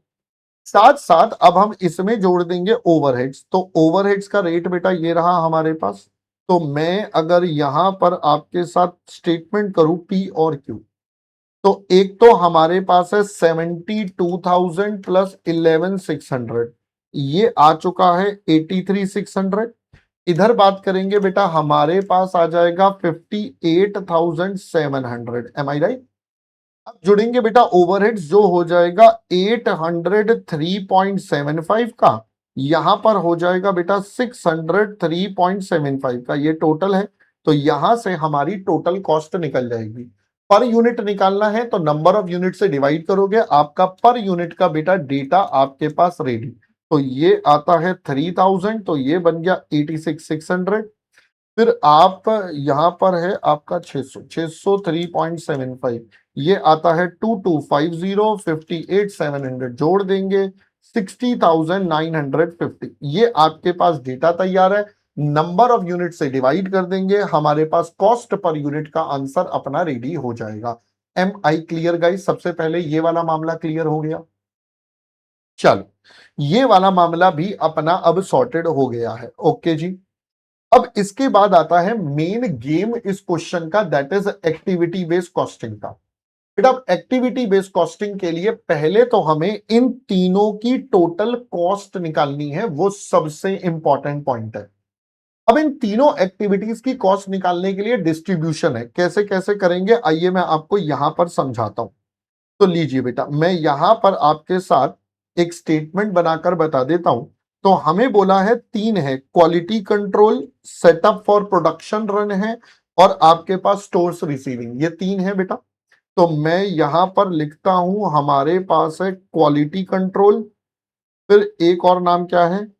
साथ साथ अब हम इसमें जोड़ देंगे ओवरहेड्स। तो ओवरहेड्स का रेट बेटा ये रहा हमारे पास। तो मैं अगर यहां पर आपके साथ स्टेटमेंट करूं पी और क्यू, तो एक तो हमारे पास है 72,000 प्लस 11,600, ये आ चुका है 83,600। इधर बात करेंगे बेटा हमारे पास आ जाएगा 58,700। एम आई राइट? अब जुड़ेंगे बेटा ओवरहेड्स जो हो जाएगा 803.75 का, यहां पर हो जाएगा बेटा 603.75 का, ये टोटल है। तो यहां से हमारी टोटल कॉस्ट निकल जाएगी। पर यूनिट निकालना है तो नंबर ऑफ यूनिट से डिवाइड करोगे, आपका पर यूनिट का बेटा डेटा आपके पास रेडी। तो ये आता है 3,000, तो ये बन गया 86,600। फिर आप यहां पर है आपका 603.75, ये आता है 2250, 58,700 जोड़ देंगे 60,950। ये आपके पास डेटा तैयार है, नंबर ऑफ यूनिट से डिवाइड कर देंगे, हमारे पास कॉस्ट पर यूनिट का आंसर अपना रेडी हो जाएगा। Am I clear guys? सबसे पहले ये वाला मामला क्लियर हो गया। चलो ये वाला मामला भी अपना अब सॉर्टेड हो गया है। ओके जी, अब इसके बाद आता है मेन गेम इस क्वेश्चन का, that is activity based costing का। बेटा एक्टिविटी बेस्ड कॉस्टिंग के लिए पहले तो हमें इन तीनों की टोटल कॉस्ट निकालनी है, वो सबसे इंपॉर्टेंट पॉइंट है। अब इन तीनों एक्टिविटीज की कॉस्ट निकालने के लिए डिस्ट्रीब्यूशन है, कैसे कैसे करेंगे आइए मैं आपको यहां पर समझाता हूं। तो लीजिए बेटा मैं यहां पर आपके साथ एक स्टेटमेंट बनाकर बता देता हूं। तो हमें बोला है 3 है, quality control, setup for production run है और आपके पास स्टोर्स रिसीविंग, ये 3 है बेटा। तो मैं यहां पर लिखता हूं हमारे पास है क्वालिटी कंट्रोल, फिर एक और नाम क्या है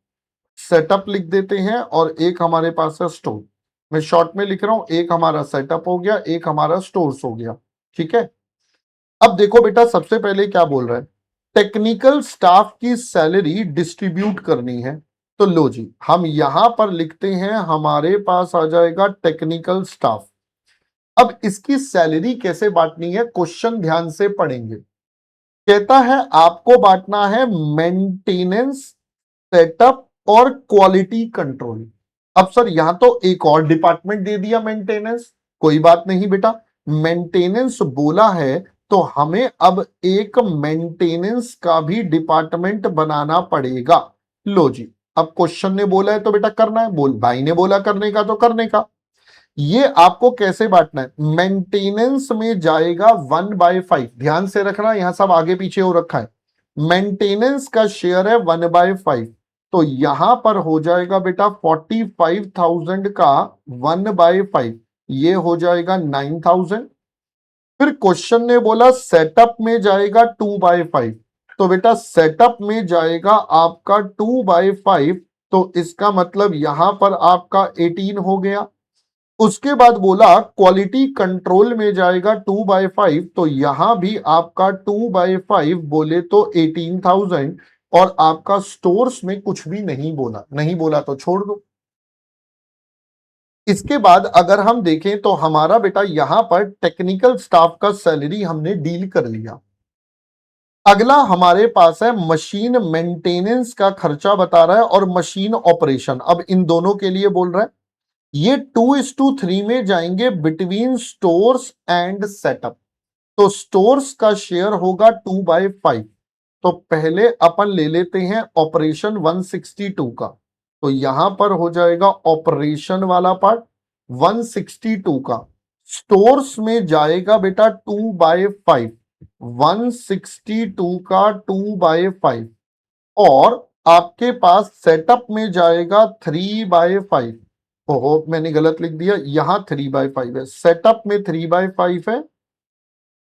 सेटअप लिख देते हैं और एक हमारे पास है स्टोर। मैं शॉर्ट में लिख रहा हूं, एक हमारा सेटअप हो गया, एक हमारा स्टोर्स हो गया। ठीक है, अब देखो बेटा सबसे पहले क्या बोल रहा है, टेक्निकल स्टाफ की सैलरी डिस्ट्रीब्यूट करनी है। तो लो जी हम यहां पर लिखते हैं हमारे पास आ जाएगा टेक्निकल स्टाफ। अब इसकी सैलरी कैसे बांटनी है क्वेश्चन ध्यान से पढ़ेंगे। कहता है आपको बांटना है मेंटेनेंस, सेटअप और क्वालिटी कंट्रोल। अब सर यहां तो एक और डिपार्टमेंट दे दिया मेंटेनेंस, कोई बात नहीं बेटा, मेंटेनेंस बोला है तो हमें अब एक मेंटेनेंस का भी डिपार्टमेंट बनाना पड़ेगा। लो जी, अब क्वेश्चन ने बोला है तो बेटा करना है, बोल भाई ने बोला करने का तो करने का। ये आपको कैसे बांटना है, मेंटेनेंस में जाएगा 1/5, ध्यान से रखना यहां सब आगे पीछे हो रखा है। मेंटेनेंस का शेयर है 1/5, तो यहां पर हो जाएगा बेटा 45,000 का 1/5, ये हो जाएगा 9,000। फिर क्वेश्चन ने बोला सेटअप में जाएगा 2/5, तो बेटा सेटअप में जाएगा आपका 2/5, तो इसका मतलब यहां पर आपका 18 हो गया। उसके बाद बोला क्वालिटी कंट्रोल में जाएगा 2/5, तो यहां भी आपका 2/5 बोले तो 18,000, और आपका स्टोर्स में कुछ भी नहीं बोला, नहीं बोला तो छोड़ दो। इसके बाद अगर हम देखें तो हमारा बेटा यहां पर टेक्निकल स्टाफ का सैलरी हमने डील कर लिया। अगला हमारे पास है मशीन मेंटेनेंस का खर्चा बता रहा है और मशीन ऑपरेशन, अब इन दोनों के लिए बोल रहा है। ये 2:3 में जाएंगे बिटवीन स्टोर्स एंड सेटअप, तो स्टोर्स का शेयर होगा 2/5। तो पहले अपन ले लेते हैं ऑपरेशन 162 का, तो यहां पर हो जाएगा ऑपरेशन वाला पार्ट 162 का, स्टोर्स में जाएगा बेटा 2/5, 162 का 2/5, और आपके पास सेटअप में जाएगा 3/5। ओहो मैंने गलत लिख दिया, यहां 3/5 है, सेटअप में 3/5 है,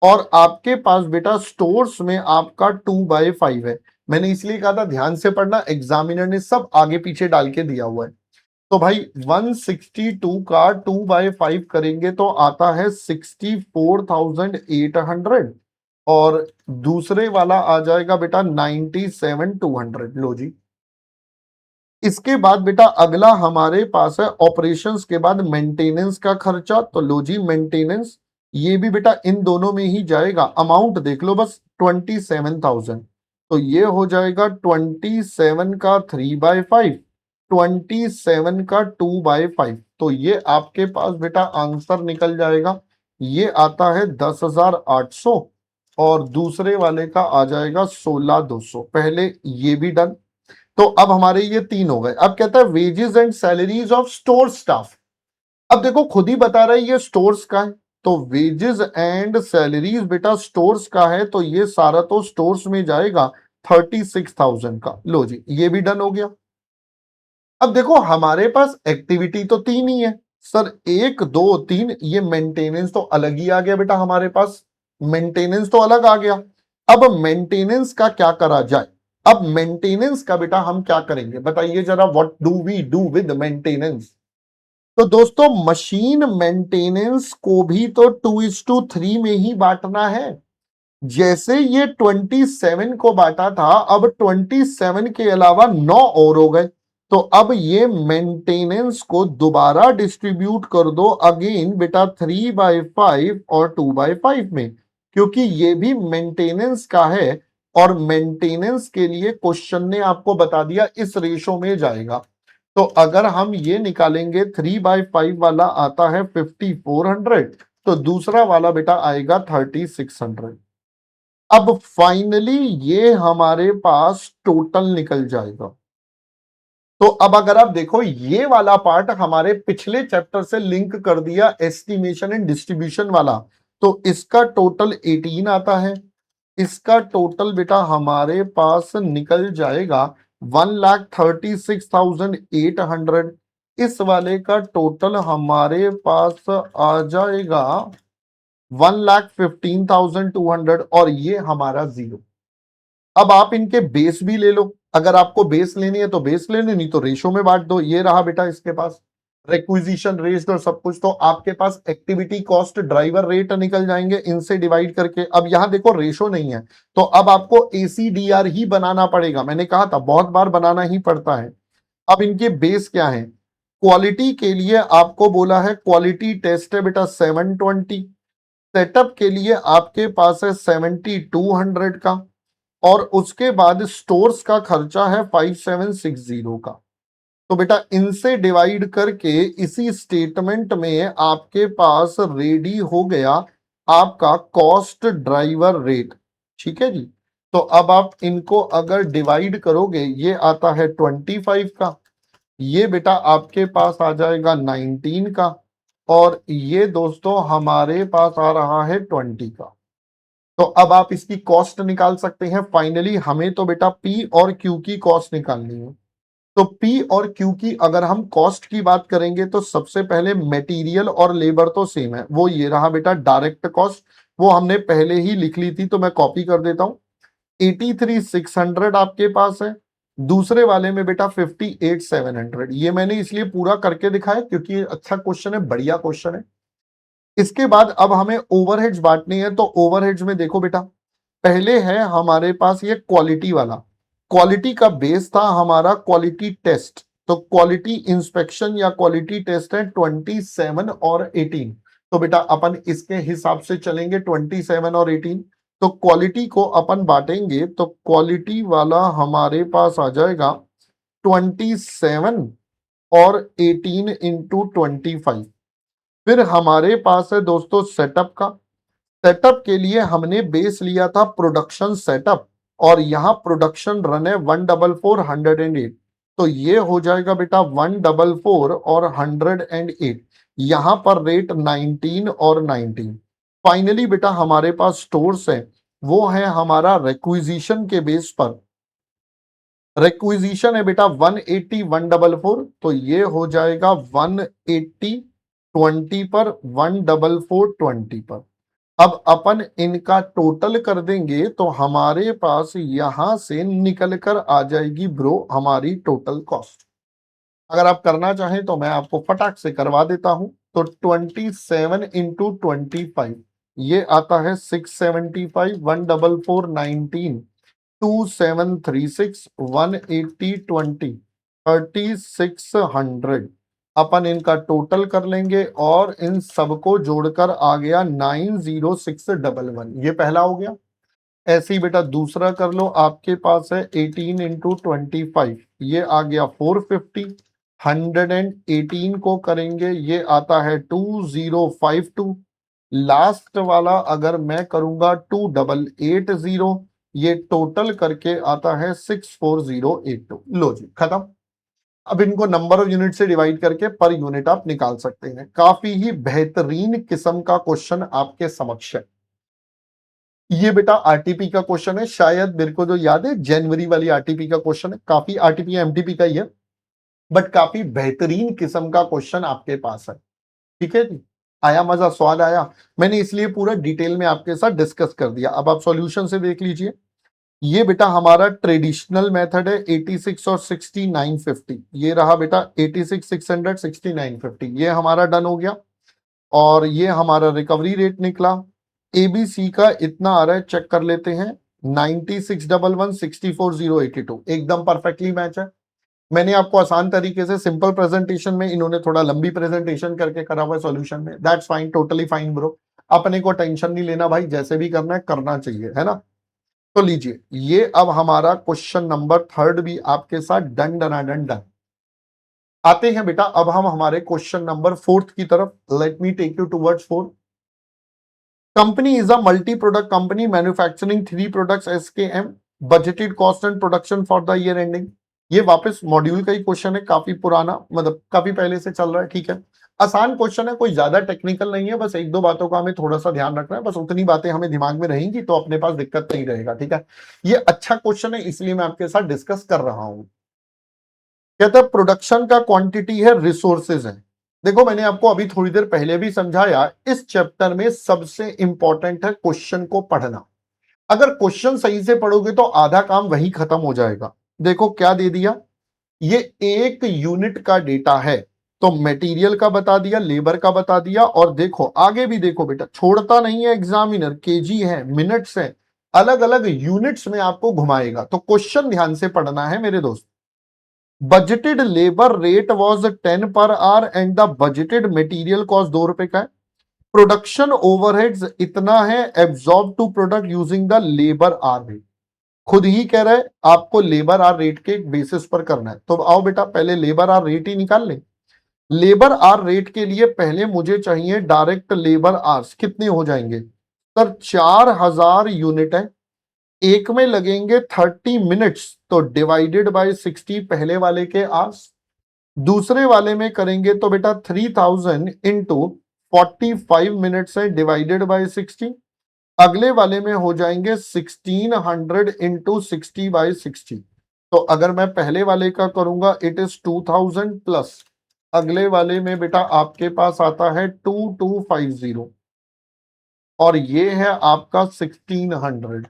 और आपके पास बेटा स्टोर्स में आपका 2/5 है। मैंने इसलिए कहा था ध्यान से पढ़ना, एग्जामिनर ने सब आगे पीछे डाल के दिया हुआ है। तो भाई 162 का 2/5 करेंगे तो आता है 64,800, और दूसरे वाला आ जाएगा बेटा 97,200। लो जी, इसके बाद बेटा अगला हमारे पास है ऑपरेशंस के बाद मेंटेनेंस का खर्चा, तो लो जी मेंटेनेंस, ये भी बेटा इन दोनों में ही जाएगा। अमाउंट देख लो बस 27,000, तो ये हो जाएगा 27 का 3/5, 27 का 2/5, तो ये आपके पास बेटा आंसर निकल जाएगा। ये आता है 10,800, और दूसरे वाले का आ जाएगा 16,200। पहले ये भी डन, तो अब हमारे ये तीन हो गए। अब कहता है wages and salaries of store staff. अब देखो खुद ही बता रहा है ये स्टोर्स का है, तो वेजेस एंड सैलरीज बेटा स्टोर्स का है, तो ये सारा तो स्टोर्स में जाएगा 36,000 का। लो जी ये भी डन हो गया। अब देखो हमारे पास एक्टिविटी तो तीन ही है सर, 1 2 3, ये मेंटेनेंस तो अलग ही आ गया बेटा, हमारे पास मेंटेनेंस तो अलग आ गया। अब मेंटेनेंस का क्या करा जाए, अब मेंटेनेंस का बेटा हम क्या करेंगे बताइए जरा, what do we do with maintenance. तो दोस्तों मशीन मेंटेनेंस को भी तो 2:3 में ही बांटना है। जैसे ये 27 को बांटा था, अब 27 के अलावा 9 और हो गए, तो अब ये मेंटेनेंस को दोबारा डिस्ट्रीब्यूट कर दो अगेन बेटा 3/5 और 2/5 में, क्योंकि ये भी मेंटेनेंस का है, और मेंटेनेंस के लिए क्वेश्चन ने आपको बता दिया इस रेशो में जाएगा। तो अगर हम ये निकालेंगे 3/5 वाला आता है 5400, तो दूसरा वाला बेटा आएगा 3600। अब फाइनली ये हमारे पास टोटल निकल जाएगा। तो अब अगर आप देखो ये वाला पार्ट हमारे पिछले चैप्टर से लिंक कर दिया एस्टिमेशन एंड डिस्ट्रीब्यूशन वाला, तो इसका टोटल 18 आता है, इसका टोटल बेटा हमारे पास निकल जाएगा 1,36,800, इस वाले का टोटल हमारे पास आ जाएगा 1,15,200, और ये हमारा जीरो। अब आप इनके बेस भी ले लो, अगर आपको बेस लेनी है तो बेस ले लो, नहीं तो रेशो में बांट दो। ये रहा बेटा इसके पास रिक्विजिशन रेट और सब कुछ, तो आपके पास एक्टिविटी कॉस्ट ड्राइवर रेट निकल जाएंगे इनसे डिवाइड करके। अब यहां देखो रेशो नहीं है, तो अब आपको एसीडीआर ही बनाना पड़ेगा, मैंने कहा था बहुत बार बनाना ही पड़ता है। अब इनके बेस क्या है, क्वालिटी के लिए आपको बोला है क्वालिटी टेस्ट है बेटा 720, सेटअप के लिए आपके पास है 7,200 का, और उसके बाद स्टोर्स का खर्चा है 5,760 का। तो बेटा इनसे डिवाइड करके इसी स्टेटमेंट में आपके पास रेडी हो गया आपका कॉस्ट ड्राइवर रेट, ठीक है जी। तो अब आप इनको अगर डिवाइड करोगे, ये आता है 25 का, ये बेटा आपके पास आ जाएगा 19 का, और ये दोस्तों हमारे पास आ रहा है 20 का। तो अब आप इसकी कॉस्ट निकाल सकते हैं। फाइनली हमें तो बेटा पी और क्यू की कॉस्ट निकालनी है। तो पी और क्यू की अगर हम कॉस्ट की बात करेंगे तो सबसे पहले मटेरियल और लेबर तो सेम है, वो ये रहा बेटा डायरेक्ट कॉस्ट, वो हमने पहले ही लिख ली थी, तो मैं कॉपी कर देता हूं। 83,600 आपके पास है, दूसरे वाले में बेटा 58,700। ये मैंने इसलिए पूरा करके दिखाया क्योंकि ये अच्छा क्वेश्चन है, बढ़िया क्वेश्चन है। इसके बाद अब हमें ओवरहेड्स बांटनी है। तो ओवरहेड्स में देखो बेटा, पहले है हमारे पास ये क्वालिटी वाला, क्वालिटी का बेस था हमारा क्वालिटी टेस्ट, तो क्वालिटी इंस्पेक्शन या क्वालिटी टेस्ट है 27 और 18। तो बेटा अपन इसके हिसाब से चलेंगे 27 और 18। तो क्वालिटी को अपन बांटेंगे तो क्वालिटी वाला हमारे पास आ जाएगा 27 और 18 इंटू 25। फिर हमारे पास है दोस्तों सेटअप का। सेटअप के लिए हमने बेस लिया था प्रोडक्शन सेटअप, और यहां प्रोडक्शन रन है 144,108। तो ये हो जाएगा बेटा 144 और 108। यहां पर रेट 19 और 19। फाइनली बेटा हमारे पास स्टोर्स है, वो है हमारा रिक्विजिशन के बेस पर। रिक्विजिशन है बेटा 180 144, तो ये हो जाएगा 180 20 पर 144 20 पर। अब अपन इनका टोटल कर देंगे तो हमारे पास यहां से निकल कर आ जाएगी ब्रो हमारी टोटल कॉस्ट। अगर आप करना चाहें तो मैं आपको फटाक से करवा देता हूं। तो 27 इंटू 25, ये आता है 675, 144 19, 2736, 180 20, 3600। अपन इनका टोटल कर लेंगे और इन सबको जोड़कर आ गया 90611। ये पहला हो गया। ऐसे ही बेटा दूसरा कर लो, आपके पास है 18 इंटू 25, ये आ गया 450। 118 को करेंगे, ये आता है 2052। लास्ट वाला अगर मैं करूंगा 2880, ये टोटल करके आता है 64082। लो जी खत्म। अब इनको नंबर ऑफ यूनिट से डिवाइड करके पर यूनिट आप निकाल सकते हैं। काफी ही बेहतरीन किस्म का क्वेश्चन आपके समक्ष है। ये बेटा आरटीपी का क्वेश्चन है, शायद मेरे को जो याद है जनवरी वाली आरटीपी का क्वेश्चन है। काफी आरटीपी एमटीपी का ही है, बट काफी बेहतरीन किस्म का क्वेश्चन आपके पास है। ठीक है जी, आया मजा, स्वाद आया। मैंने इसलिए पूरा डिटेल में आपके साथ डिस्कस कर दिया। अब आप सॉल्यूशन से देख लीजिए। ये बेटा हमारा ट्रेडिशनल मेथड है 86 और 6950। ये रहा बेटा 86 600 6950, ये हमारा डन हो गया। और ये हमारा रिकवरी रेट निकला। एबीसी का इतना आ रहा है, चेक कर लेते हैं। 9611 64082, एकदम परफेक्टली मैच है। मैंने आपको आसान तरीके से सिंपल प्रेजेंटेशन में, इन्होंने थोड़ा लंबी प्रेजेंटेशन करके करा हुआ है सॉल्यूशन में। That's fine, totally fine bro. अपने को टेंशन नहीं लेना भाई, जैसे भी करना है करना चाहिए, है ना। तो लीजिए, ये अब हमारा क्वेश्चन नंबर थर्ड भी आपके साथ डन डना डन डन। आते हैं बेटा अब हम हमारे क्वेश्चन नंबर फोर्थ की तरफ। Let me take you towards fourth. Company is a multi product company manufacturing three products SKM, budgeted cost and production for the year ending. ये वापस मॉड्यूल का ही क्वेश्चन है, काफी पुराना, मतलब काफी पहले से चल रहा है। ठीक है, आसान क्वेश्चन है, कोई ज्यादा टेक्निकल नहीं है, बस एक दो बातों का हमें थोड़ा सा ध्यान रखना है, बस उतनी बातें हमें दिमाग में रहेंगी तो अपने पास दिक्कत नहीं रहेगा। ठीक है, ये अच्छा क्वेश्चन है इसलिए मैं आपके साथ डिस्कस कर रहा हूं। कहता है प्रोडक्शन का क्वांटिटी है, रिसोर्सेज है। देखो मैंने आपको अभी थोड़ी देर पहले भी समझाया, इस चैप्टर में सबसे इंपॉर्टेंट है क्वेश्चन को पढ़ना। अगर क्वेश्चन सही से पढ़ोगे तो आधा काम वही खत्म हो जाएगा। देखो क्या दे दिया, ये एक यूनिट का डेटा है, तो मटेरियल का बता दिया, लेबर का बता दिया, और देखो आगे भी देखो बेटा, छोड़ता नहीं है एग्जामिनर, केजी है, मिनट्स है, अलग अलग यूनिट्स में आपको घुमाएगा। तो क्वेश्चन ध्यान से पढ़ना है मेरे दोस्त। Budgeted labour rate was 10 per hour and the budgeted material cost 2 रुपए का है। प्रोडक्शन ओवरहेड्स इतना है, absorb to product using the labour hour rate. खुद ही कह रहा है आपको लेबर आर रेट के बेसिस पर करना है। तो आओ बेटा पहले लेबर आर रेट ही निकाल लें। लेबर आर रेट के लिए पहले मुझे चाहिए डायरेक्ट लेबर आर्स, कितने हो जाएंगे सर? 4000 यूनिट है, एक में लगेंगे 30 मिनट्स, तो डिवाइडेड बाय 60 पहले वाले के आर्स, दूसरे वाले में करेंगे तो बेटा 3000 इंटू 45 मिनट्स है डिवाइडेड बाय 60, अगले वाले में हो जाएंगे 1600 इंटू 60/60। तो अगर मैं पहले वाले का करूंगा इट इज 2000 प्लस, अगले वाले में बेटा आपके पास आता है 2250 और ये है आपका 1600,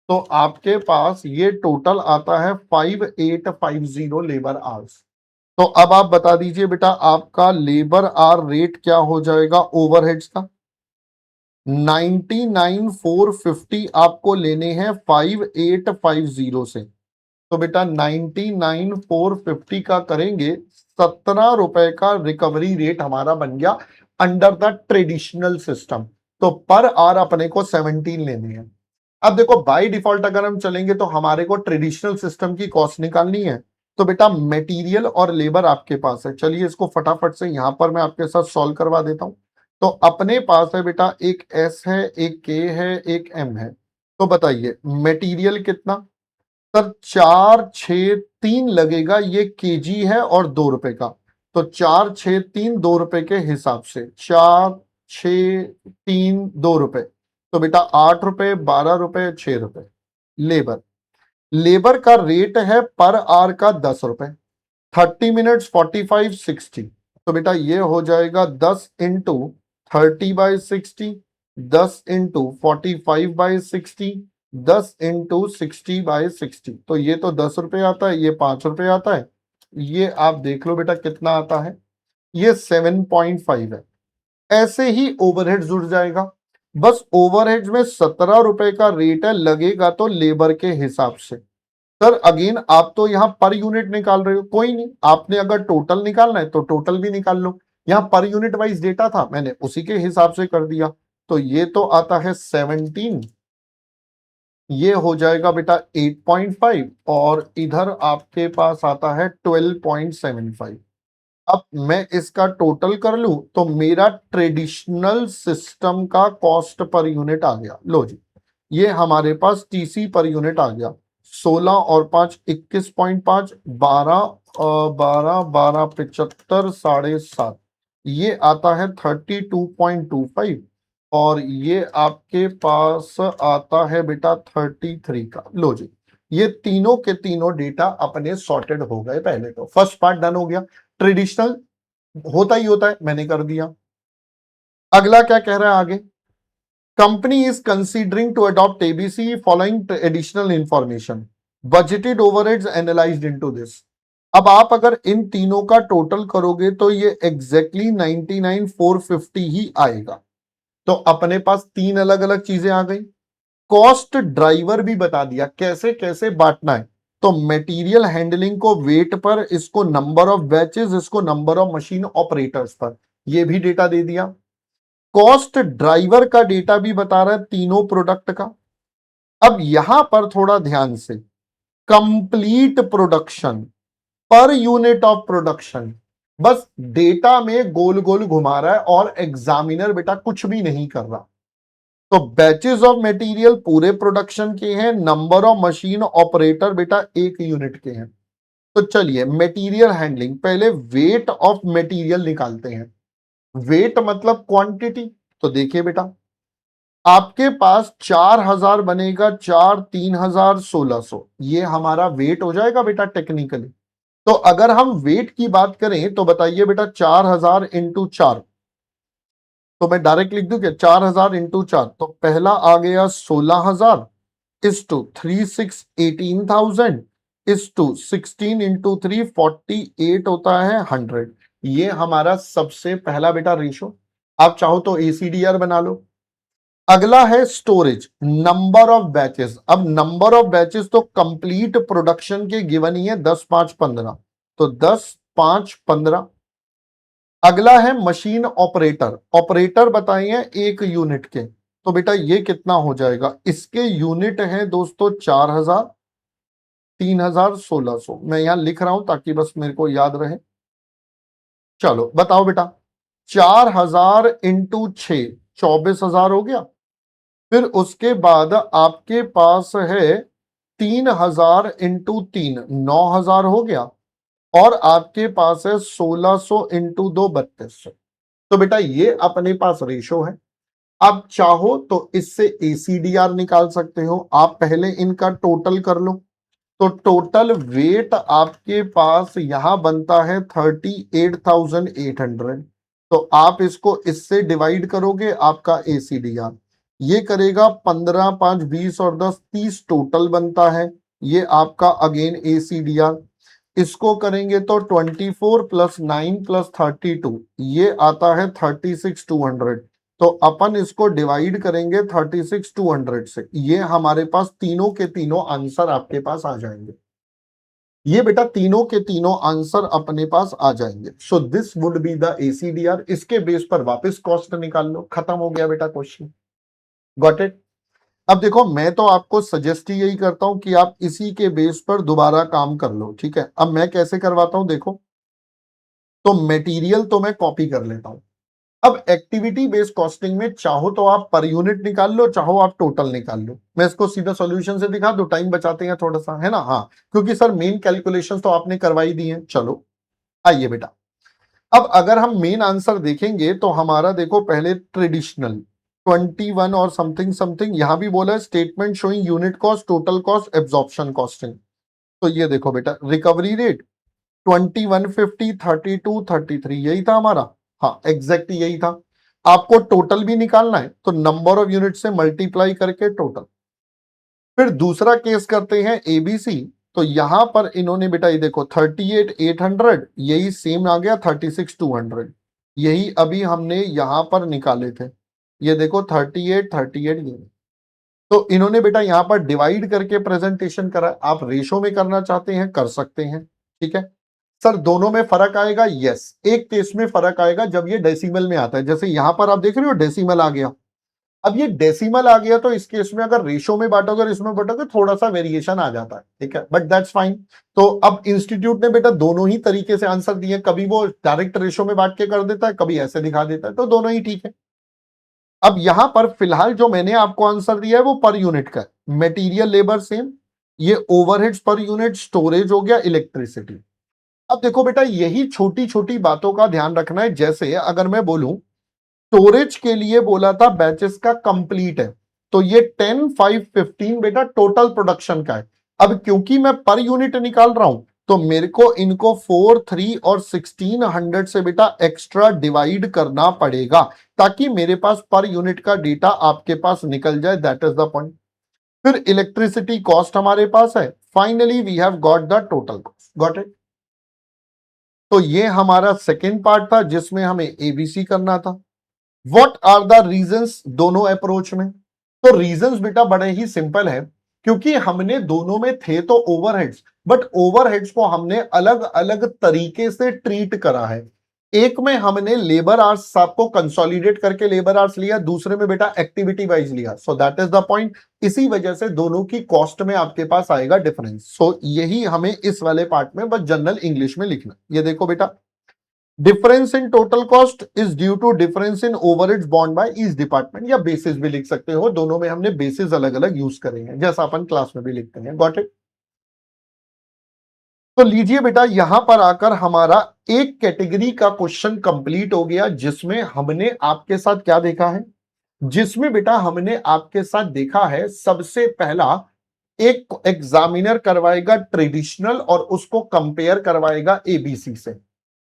तो आपके पास ये टोटल आता है 5850 लेबर आवर्स। तो अब आप बता दीजिए बेटा आपका लेबर आवर रेट क्या हो जाएगा ओवरहेड्स का? 99,450 आपको लेने हैं 5850 से, तो बेटा 99,450 का करेंगे 17 रुपए का रिकवरी रेट हमारा बन गया अंडर द ट्रेडिशनल सिस्टम। तो पर आवर अपने को 17 लेने हैं। अब देखो बाय डिफॉल्ट अगर हम चलेंगे तो हमारे को ट्रेडिशनल सिस्टम की कॉस्ट निकालनी है, तो बेटा मटेरियल और लेबर आपके पास है, चलिए इसको फटाफट से यहां पर मैं आपके साथ सॉल्व करवा देता हूं। तो अपने पास है बेटा एक एस है, एक के है, एक एम है, तो बताइए मटेरियल कितना? सर 463 लगेगा, ये केजी है और 2 रुपए का, तो 463 2 रुपए के हिसाब से 463 2 रुपए, तो बेटा 8 रुपए, 12 रुपए, 6 रुपए। लेबर लेबर का रेट है पर आवर का 10 रुपए, 30 मिनट्स 45 60, तो बेटा ये हो जाएगा 10 इंटू 30/60, 10 इंटू 45/60, 10 इंटू 60/60, तो ये तो 10 रुपए आता है, ये 5 रुपए आता है, ये आप देख लो बेटा कितना आता है, ये 7.5 है। ऐसे ही ओवरहेड जुड़ जाएगा, बस ओवरहेड में 17 रुपए का रेट है, लगेगा तो लेबर के हिसाब से। सर अगेन आप तो यहां पर यूनिट निकाल रहे हो, कोई नहीं, आपने अगर टोटल निकालना है तो टोटल भी निकाल लो, यहां पर यूनिट वाइज डेटा था मैंने उसी के हिसाब से कर दिया, तो ये तो आता है 17, ये हो जाएगा बेटा 8.5 और इधर आपके पास आता है 12.75। अब मैं इसका टोटल कर लूं तो मेरा ट्रेडिशनल सिस्टम का कॉस्ट पर यूनिट आ गया, लो जी ये हमारे पास टीसी पर यूनिट आ गया 16 और 5 21.5, 12 12 12 75 7.5, ये आता है 32.25 और ये आपके पास आता है बेटा 33 का। लो जी ये तीनों के तीनों डेटा अपने सॉर्टेड हो गए, पहले तो फर्स्ट पार्ट डन हो गया, ट्रेडिशनल होता ही होता है मैंने कर दिया। अगला क्या कह रहा है आगे, company is considering to adopt ABC following additional information, budgeted overheads analysed into this. अब आप अगर इन तीनों का टोटल करोगे तो ये एग्जैक्टली 99,450 ही आएगा। तो अपने पास तीन अलग अलग चीजें आ गई, कॉस्ट ड्राइवर भी बता दिया कैसे कैसे बांटना है, तो मटेरियल हैंडलिंग को वेट पर, इसको नंबर ऑफ बैचेस, इसको नंबर ऑफ मशीन ऑपरेटर्स पर, ये भी डेटा दे दिया। कॉस्ट ड्राइवर का डेटा भी बता रहा है तीनों प्रोडक्ट का। अब यहां पर थोड़ा ध्यान से, कंप्लीट प्रोडक्शन पर यूनिट ऑफ प्रोडक्शन, बस डेटा में गोल गोल घुमा रहा है और एग्जामिनर बेटा कुछ भी नहीं कर रहा। तो बैचेस ऑफ मटेरियल पूरे प्रोडक्शन के हैं, नंबर ऑफ मशीन ऑपरेटर बेटा एक यूनिट के हैं। तो चलिए मटेरियल हैंडलिंग, पहले वेट ऑफ मटेरियल निकालते हैं। वेट मतलब क्वांटिटी, तो देखिए बेटा आपके पास 4000 बनेगा, 4 3000 1600, ये हमारा वेट हो जाएगा बेटा टेक्निकली। तो अगर हम वेट की बात करें तो बताइए बेटा 4000 इंटू 4, तो मैं डायरेक्ट लिख दूं क्या 4000 इंटू 4, तो पहला आ गया 16000 इस टू 36 18,000 इस टू 16 इंटू 3 48 होता है 100, ये हमारा सबसे पहला बेटा रेशो। आप चाहो तो एसीडीआर बना लो। अगला है स्टोरेज, नंबर ऑफ बैचेस। अब नंबर ऑफ बैचेस तो कंप्लीट प्रोडक्शन के गिवन ही है 10 5 15, तो 10 5 15। अगला है मशीन ऑपरेटर, ऑपरेटर बताइए एक यूनिट के, तो बेटा ये कितना हो जाएगा, इसके यूनिट है दोस्तों 4000 3000 1600, मैं यहां लिख रहा हूं ताकि बस मेरे को याद रहे। चलो बताओ बेटा, 4000 इंटू 6 24,000 हो गया। फिर उसके बाद आपके पास है 3000 इंटू 3 9,000 हो गया। और आपके पास है 1600 इंटू 2 3200। तो बेटा ये अपने पास रेशो है। आप चाहो तो इससे एसीडीआर निकाल सकते हो। आप पहले इनका टोटल कर लो। तो टोटल वेट आपके पास यहां बनता है 38,800। तो आप इसको इससे डिवाइड करोगे, आपका एसीडीआर ये करेगा 15 5 20 और 10 30 टोटल बनता है। ये आपका अगेन एसीडीआर। इसको करेंगे तो 24 प्लस 9 प्लस 32 ये आता है 36,200। तो अपन इसको डिवाइड करेंगे 36,200 से। ये हमारे पास तीनों के तीनों आंसर आपके पास आ जाएंगे। ये बेटा तीनों के तीनों आंसर अपने पास आ जाएंगे। So this would be the ACDR. इसके बेस पर वापस कॉस्ट निकाल लो। खत्म हो गया बेटा क्वेश्चन। Got it. अब देखो, मैं तो आपको सजेस्ट ही यही करता हूं कि आप इसी के बेस पर दोबारा काम कर लो। ठीक है, अब मैं कैसे करवाता हूं देखो। तो मटेरियल तो मैं कॉपी कर लेता हूं। अब एक्टिविटी बेस्ड कॉस्टिंग में चाहो तो आप पर यूनिट निकाल लो, चाहो आप टोटल निकाल लो। मैं इसको सीधा सॉल्यूशन से दिखा दो, टाइम बचाते हैं थोड़ा सा, है ना। हाँ, क्योंकि सर मेन कैलकुलेशंस तो आपने करवाई दी है। चलो आइए बेटा, अब अगर हम मेन आंसर देखेंगे तो हमारा देखो पहले ट्रेडिशनल 21 और समथिंग समथिंग, यहां भी बोला है statement showing unit cost, total cost, absorption costing. तो ये देखो बेटा, रिकवरी रेट 2150 32 33 यही था हमारा। हाँ एग्जैक्ट यही था। आपको टोटल भी निकालना है तो नंबर ऑफ यूनिट से मल्टीप्लाई करके टोटल। फिर दूसरा केस करते हैं एबीसी। तो यहां पर इन्होंने बेटा ये देखो 38,800 यही सेम आ गया 36,200। यही अभी हमने यहां पर निकाले थे। ये देखो 38 ये। तो इन्होंने बेटा यहां पर डिवाइड करके प्रेजेंटेशन करा। आप रेशो में करना चाहते हैं कर सकते हैं। ठीक है सर, दोनों में फर्क आएगा। यस, एक केस में फर्क आएगा जब ये डेसिमल में आता है। जैसे यहां पर आप देख रहे हो डेसिमल आ गया। अब ये डेसिमल आ गया तो इस केस में अगर रेशो में बांटोगे और इसमें बांटोगे थोड़ा सा वेरिएशन आ जाता है। ठीक है, बट दैट्स फाइन। तो अब इंस्टीट्यूट ने बेटा दोनों ही तरीके से आंसर दिए। कभी वो डायरेक्ट रेशो में बांट के कर देता है, कभी ऐसे दिखा देता है, तो दोनों ही ठीक है। अब यहां पर फिलहाल जो मैंने आपको आंसर दिया है वो पर यूनिट का। मटेरियल लेबर सेम, ये ओवरहेड्स पर यूनिट, स्टोरेज हो गया, इलेक्ट्रिसिटी। अब देखो बेटा, यही छोटी छोटी बातों का ध्यान रखना है। जैसे अगर मैं बोलूं स्टोरेज के लिए बोला था बैचेस का कंप्लीट है, तो ये 10 5 15 बेटा टोटल प्रोडक्शन का है। अब क्योंकि मैं पर यूनिट निकाल रहा हूं तो मेरे को इनको 4 3 और 1600 से बेटा एक्स्ट्रा डिवाइड करना पड़ेगा, ताकि मेरे पास पर यूनिट का डेटा आपके पास निकल जाए। That is the point. फिर इलेक्ट्रिसिटी कॉस्ट हमारे पास है। Finally we have got the total cost. Got it. तो ये हमारा सेकेंड पार्ट था जिसमें हमें एबीसी करना था। व्हाट आर द रीजंस दोनों अप्रोच में। तो रीजंस बेटा बड़े ही सिंपल है। क्योंकि हमने दोनों में थे तो ओवरहेड्स, बट ओवरहेड्स को हमने अलग अलग तरीके से ट्रीट करा है। एक में हमने लेबर आवर्स सबको कंसोलिडेट करके लेबर आवर्स लिया, दूसरे में बेटा एक्टिविटी वाइज लिया। So that is the point. इसी वजह से दोनों की कॉस्ट में आपके पास आएगा डिफरेंस। सो यही हमें इस वाले पार्ट में बस जनरल इंग्लिश में लिखना। ये देखो बेटा, difference in total cost is due to difference in overheads borne by each department, या बेसिस भी लिख सकते हो। दोनों में हमने बेसिस अलग अलग यूज करेंगे जैसा अपन क्लास में भी लिखते हैं। Got it. तो लीजिए बेटा, यहां पर आकर हमारा एक कैटेगरी का क्वेश्चन कंप्लीट हो गया, जिसमें हमने आपके साथ क्या देखा है। जिसमें बेटा हमने आपके साथ देखा है सबसे पहला, एक एग्जामिनर करवाएगा ट्रेडिशनल और उसको कंपेयर करवाएगा एबीसी से।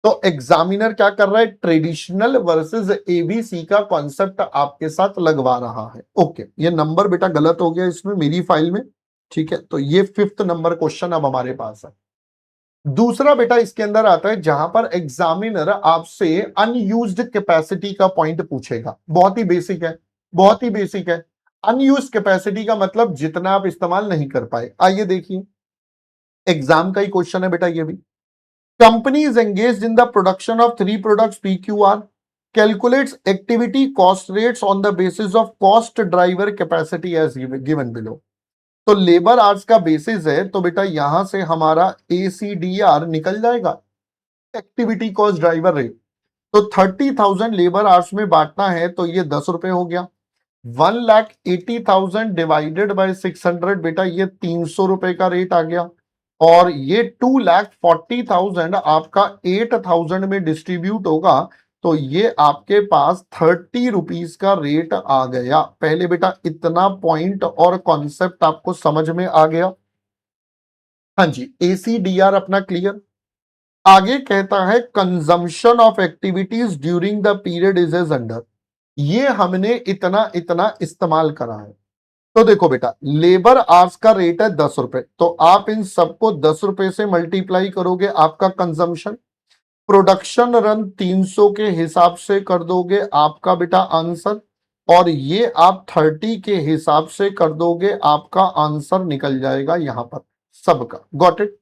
तो एग्जामिनर क्या कर रहा है, ट्रेडिशनल वर्सेस एबीसी का कॉन्सेप्ट आपके साथ लगवा रहा है। ओके, ये नंबर बेटा गलत हो गया इसमें मेरी फाइल में। ठीक है, तो ये 5th नंबर क्वेश्चन अब हमारे पास है। दूसरा बेटा इसके अंदर आता है जहां पर एग्जामिनर आपसे अनयूज्ड कैपेसिटी का पॉइंट पूछेगा। बहुत ही बेसिक है, बहुत ही बेसिक है। अनयूज्ड कैपेसिटी का मतलब जितना आप इस्तेमाल नहीं कर पाए। आइए देखिए, एग्जाम का ही क्वेश्चन है बेटा ये भी। Company is engaged in the production of three products PQR. Calculates activity cost rates on the basis of cost driver capacity as given below. तो लेबर आवर्स का बेसिस है, तो बेटा यहां से हमारा ACDR निकल जाएगा। एक्टिविटी कॉस्ट ड्राइवर रेट, तो 30,000 लेबर आवर्स में बांटना है तो ये 10 रुपए हो गया। 1,80,000 डिवाइडेड बाय 600 बेटा ये 300 रुपए का रेट आ गया। और ये 2,40,000 आपका 8,000 में डिस्ट्रीब्यूट होगा तो ये आपके पास 30 रुपीज का रेट आ गया। पहले बेटा इतना पॉइंट और कॉन्सेप्ट आपको समझ में आ गया? हाँ जी, एसीडीआर अपना क्लियर। आगे कहता है consumption of activities during the period is under, ये हमने इतना इतना इस्तेमाल करा है। तो देखो बेटा लेबर आवर्स का रेट है 10 रुपए, तो आप इन सबको 10 रुपए से मल्टीप्लाई करोगे, आपका कंजम्पशन प्रोडक्शन रन 300 के हिसाब से कर दोगे, आपका बेटा आंसर। और ये आप 30 के हिसाब से कर दोगे, आपका आंसर निकल जाएगा यहां पर सबका। Got it?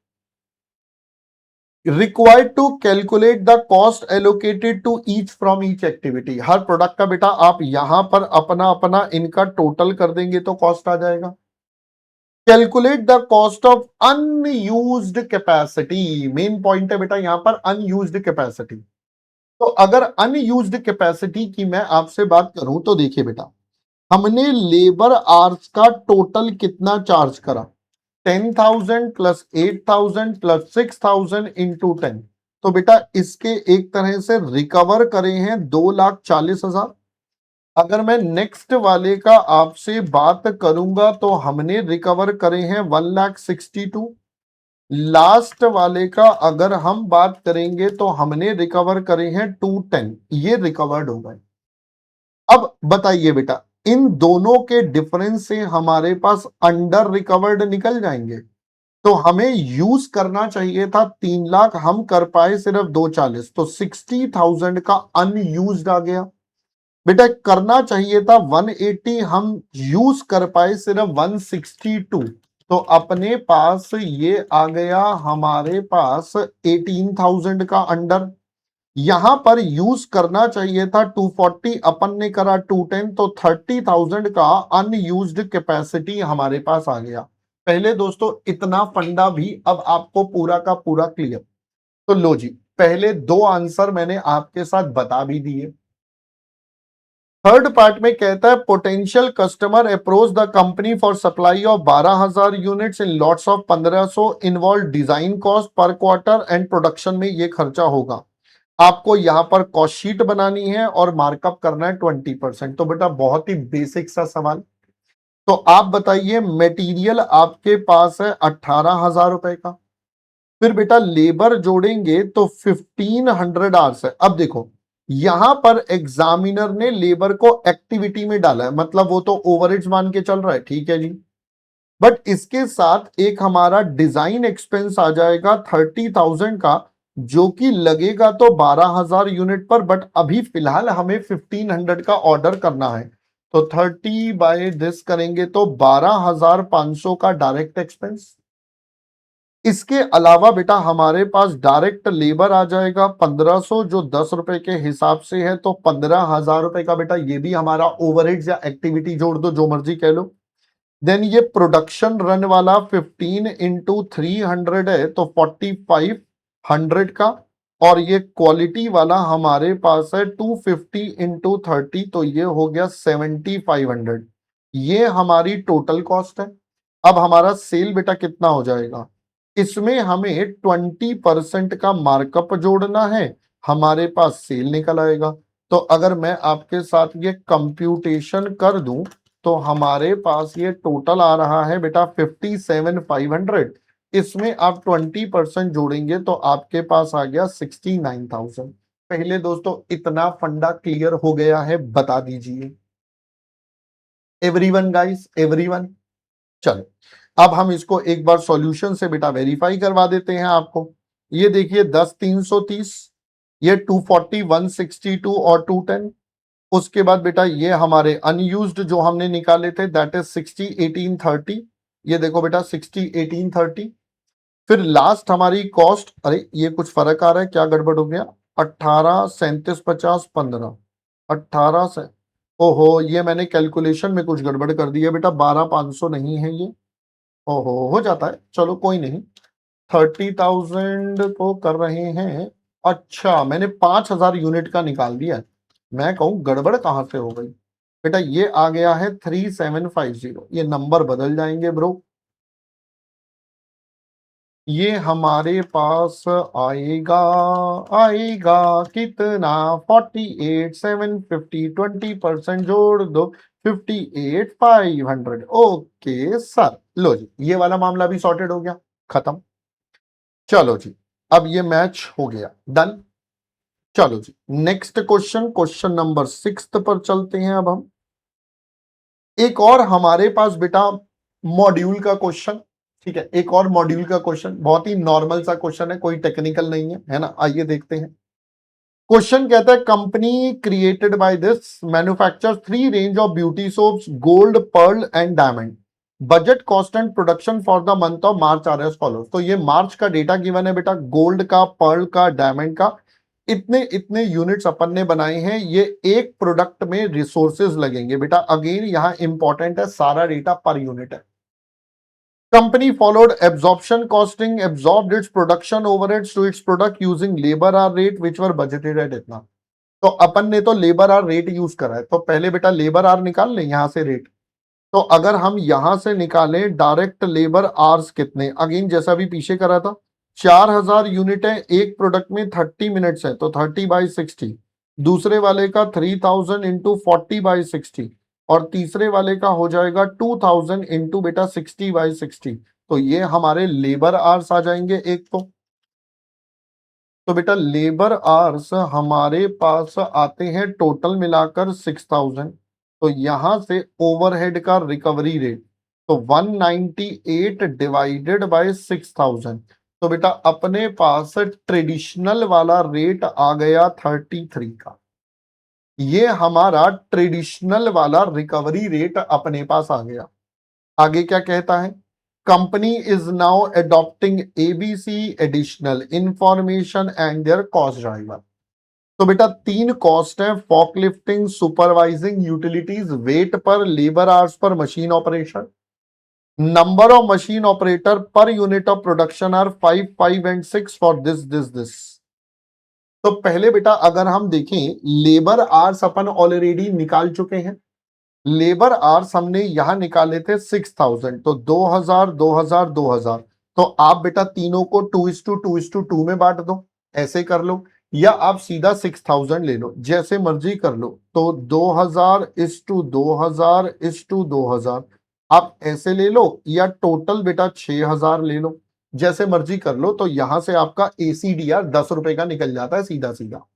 Required to calculate the cost allocated to each from each activity, हर प्रोडक्ट का बेटा आप यहां पर अपना अपना इनका टोटल कर देंगे तो कॉस्ट आ जाएगा। Calculate the cost of unused capacity, main point है बेटा यहां पर अनयूज्ड कैपेसिटी। तो अगर अनयूज्ड कैपेसिटी की मैं आपसे बात करूं तो देखिए बेटा हमने लेबर आवर्स का टोटल कितना चार्ज करा, 10,000 प्लस 8,000 प्लस 6,000 इंटू 10, तो बेटा इसके एक तरह से रिकवर करे हैं 2,40,000। अगर मैं नेक्स्ट वाले का आपसे बात करूंगा तो हमने रिकवर करे हैं 1,62,000। लास्ट वाले का अगर हम बात करेंगे तो हमने रिकवर करे हैं 210, ये रिकवर्ड हो गए। अब बताइए बेटा इन दोनों के डिफरेंस से हमारे पास अंडर रिकवर्ड निकल जाएंगे, तो हमें यूज करना चाहिए था 3,00,000, हम कर पाए सिर्फ 240, तो 60,000 का अनयूज्ड आ गया। बेटा करना चाहिए था 180, हम यूज कर पाए सिर्फ 162, तो अपने पास ये आ गया हमारे पास 18,000 का अंडर। यहां पर यूज करना चाहिए था 240, अपन ने करा 210, तो 30,000 का अनयूज्ड कैपेसिटी हमारे पास आ गया। पहले दोस्तों इतना फंडा भी अब आपको पूरा का पूरा क्लियर। तो लो जी पहले दो आंसर मैंने आपके साथ बता भी दिए। थर्ड पार्ट में कहता है potential customer approach the company for supply of 12,000 units in lots of 1,500, involve design cost per quarter and production में ये खर्चा होगा। आपको यहां पर कॉस्ट शीट बनानी है और मार्कअप करना है 20%। तो बेटा बहुत ही बेसिक सा सवाल। तो आप बताइए मटेरियल आपके पास है 18,000 रुपए का, फिर बेटा लेबर जोड़ेंगे तो 1,500 आवर्स है। अब देखो यहां पर एग्जामिनर ने लेबर को एक्टिविटी में डाला है, मतलब वो तो ओवरहेड्स मान के चल रहा है, ठीक है जी। बट इसके साथ एक हमारा डिजाइन एक्सपेंस आ जाएगा 30,000 का, जो कि लगेगा तो 12,000 यूनिट पर, बट अभी फिलहाल हमें 1,500 का ऑर्डर करना है, तो 30 बाय दिस करेंगे तो 12,500 का डायरेक्ट एक्सपेंस। इसके अलावा बेटा हमारे पास डायरेक्ट लेबर आ जाएगा 1,500, जो 10 रुपए के हिसाब से है, तो 15,000 रुपए का बेटा ये भी हमारा ओवरहेड्स या एक्टिविटी जोड़ दो, जो मर्जी कह लो। देन ये प्रोडक्शन रन वाला 15 इंटू 300 है, तो 4,500 का। और ये क्वालिटी वाला हमारे पास है 250 इंटू 30, तो ये हो गया 7,500। ये हमारी टोटल कॉस्ट है। अब हमारा सेल बेटा कितना हो जाएगा, इसमें हमें 20% का मार्कअप जोड़ना है, हमारे पास सेल निकल आएगा। तो अगर मैं आपके साथ ये कंप्यूटेशन कर दूं तो हमारे पास ये टोटल आ रहा है बेटा 57,500, इसमें आप 20% जोड़ेंगे तो आपके पास आ गया 69,000। पहले दोस्तों इतना फंडा क्लियर हो गया है, बता दीजिए एवरीवन गाइस, एवरीवन। चलो अब हम इसको एक बार सॉल्यूशन से बेटा वेरीफाई करवा देते हैं आपको। ये देखिए 10 330, ये 240 162 और 210। उसके बाद बेटा ये हमारे अनयूज्ड जो हमने निकाले थे दैट इज 60 18 30, ये देखो बेटा 60 18 30। फिर लास्ट हमारी कॉस्ट, अरे ये कुछ फर्क आ रहा है, क्या गड़बड़ हो गया, 18 37 50 15, 18 से, ओहो ये मैंने कैलकुलेशन में कुछ गड़बड़ कर दी है बेटा, 12,500 नहीं है ये, ओहो हो जाता है, चलो कोई नहीं। 30,000 को कर रहे हैं अच्छा, मैंने 5000 यूनिट का निकाल दिया। मैं कहूं गड़बड़ कहां से हो गई बेटा। ये आ गया है 3750। ये नंबर बदल जाएंगे ब्रो। ये हमारे पास आएगा, आएगा कितना, 48,750, 20% जोड़ दो, 58,500। ओके सर, लो जी, ये वाला मामला भी सॉर्टेड हो गया, खत्म। चलो जी, अब ये मैच हो गया, डन। चलो जी, नेक्स्ट क्वेश्चन, क्वेश्चन नंबर 6 पर चलते हैं अब हम। एक और हमारे पास बेटा मॉड्यूल का क्वेश्चन, ठीक है, एक और मॉड्यूल का क्वेश्चन, बहुत ही नॉर्मल सा क्वेश्चन है, कोई टेक्निकल नहीं है ना। आइए देखते हैं। क्वेश्चन कहता है company created by this manufacture 3 range of beauty soaps, gold, pearl and diamond. Budget, cost and production for the month of March are as follows. तो ये मार्च का डेटा गिवन है बेटा, गोल्ड का, पर्ल का, डायमंड का, इतने इतने यूनिट्स अपन ने बनाए हैं। ये एक प्रोडक्ट में रिसोर्सेज लगेंगे बेटा। अगेन यहां इंपॉर्टेंट है, सारा डेटा पर यूनिट है। Company followed absorption costing, absorbed its production overheads to its product using labor hour rate which were budgeted at इतना। तो अपन ने तो लेबर आर रेट यूज करा है, तो पहले बेटा लेबर आर निकाल लें यहां से रेट। तो अगर हम यहां से निकालें डायरेक्ट लेबर आर्स कितने, अगेन जैसा भी पीछे करा था, 4000 यूनिट है, एक प्रोडक्ट में 30 मिनट्स है, तो 30/60। दूसरे वाले का 3000 इंटू 40/60, और तीसरे वाले का हो जाएगा 2000 इंटू बेटा 60/60। तो ये हमारे लेबर आर्स आ जाएंगे एक तो बेटा लेबर आवर्स हमारे पास आते हैं टोटल मिलाकर 6000। तो यहां से ओवरहेड का रिकवरी रेट, तो 198 डिवाइडेड बाय 6000। तो बेटा अपने पास ट्रेडिशनल वाला रेट आ गया 33 का। ये हमारा ट्रेडिशनल वाला रिकवरी रेट अपने पास आ गया। आगे क्या कहता है, company is now adopting ABC additional information and their cost driver. तो बेटा 3 कॉस्ट है, fork lifting, supervising utilities, weight पर, लेबर आवर्स पर, machine operation. Number of machine operator per unit of production are 5, 5 and 6 for this. तो पहले बेटा अगर हम देखें, लेबर आवर्स अपन ऑलरेडी निकाल चुके हैं। लेबर आवर्स हमने यहां निकाले थे 6000, तो 2000 2000 2000। तो आप बेटा तीनों को 2:2:2 में बांट दो, ऐसे कर लो, या आप सीधा 6000 ले लो, जैसे मर्जी कर लो। तो 2000:2000:2000 आप ऐसे ले लो, या टोटल बेटा 6000 ले लो, जैसे मर्जी कर लो। तो यहां से आपका एसीडीआर 10 रुपए का निकल जाता है सीधा सीधा।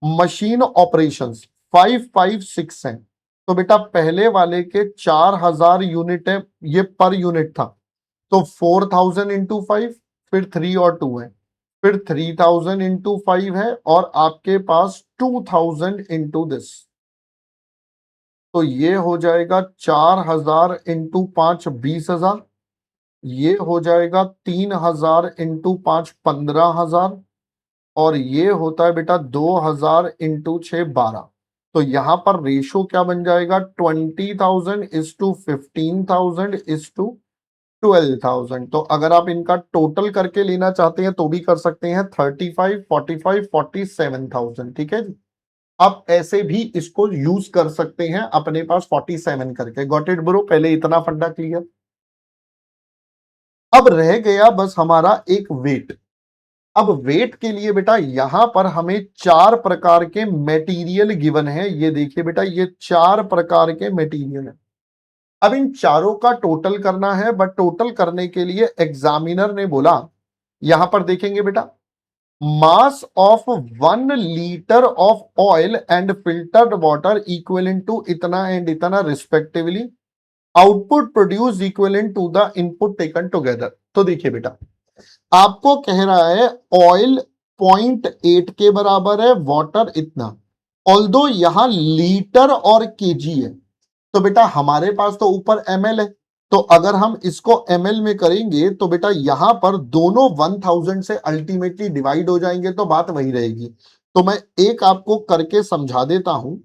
मशीन ऑपरेशंस 556 हैं, तो बेटा पहले वाले के 4000 यूनिट है, ये पर यूनिट था। तो 4000 इंटू 5, फिर 3 और 2 है, फिर 3000 इंटू 5 है, और आपके पास 2000 इंटू दिस। तो ये हो जाएगा 4000 इंटू 5 20,000। ये हो जाएगा 3000 इंटू 5 15,000। और ये होता है बेटा 2000 इंटू 6 12। तो यहां पर रेशो क्या बन जाएगा, 20,000:15,000:12,000। तो अगर आप इनका टोटल करके लेना चाहते हैं तो भी कर सकते हैं, 35 45 47,000। ठीक है जी, आप ऐसे भी इसको यूज कर सकते हैं अपने पास 47 करके। गॉट इट ब्रो, पहले इतना फंडा क्लियर। अब रह गया बस हमारा एक वेट। अब वेट के लिए बेटा यहां पर हमें 4 प्रकार के मटेरियल गिवन है। ये देखिए बेटा, ये 4 प्रकार के मटेरियल है। अब इन चारों का टोटल करना है, बट टोटल करने के लिए एग्जामिनर ने बोला, यहां पर देखेंगे बेटा, mass of 1 litre of oil and filtered water equivalent to इतना एंड इतना respectively, output produce equivalent to the input taken together. तो देखिए बेटा, आपको कह रहा है ऑयल 0.8 के बराबर है, वाटर इतना, ऑल्दो यहां लीटर और केजी है। तो बेटा हमारे पास तो ऊपर एमएल है, तो अगर हम इसको एमएल में करेंगे तो बेटा यहां पर दोनों 1000 से अल्टीमेटली डिवाइड हो जाएंगे, तो बात वही रहेगी। तो मैं एक आपको करके समझा देता हूं।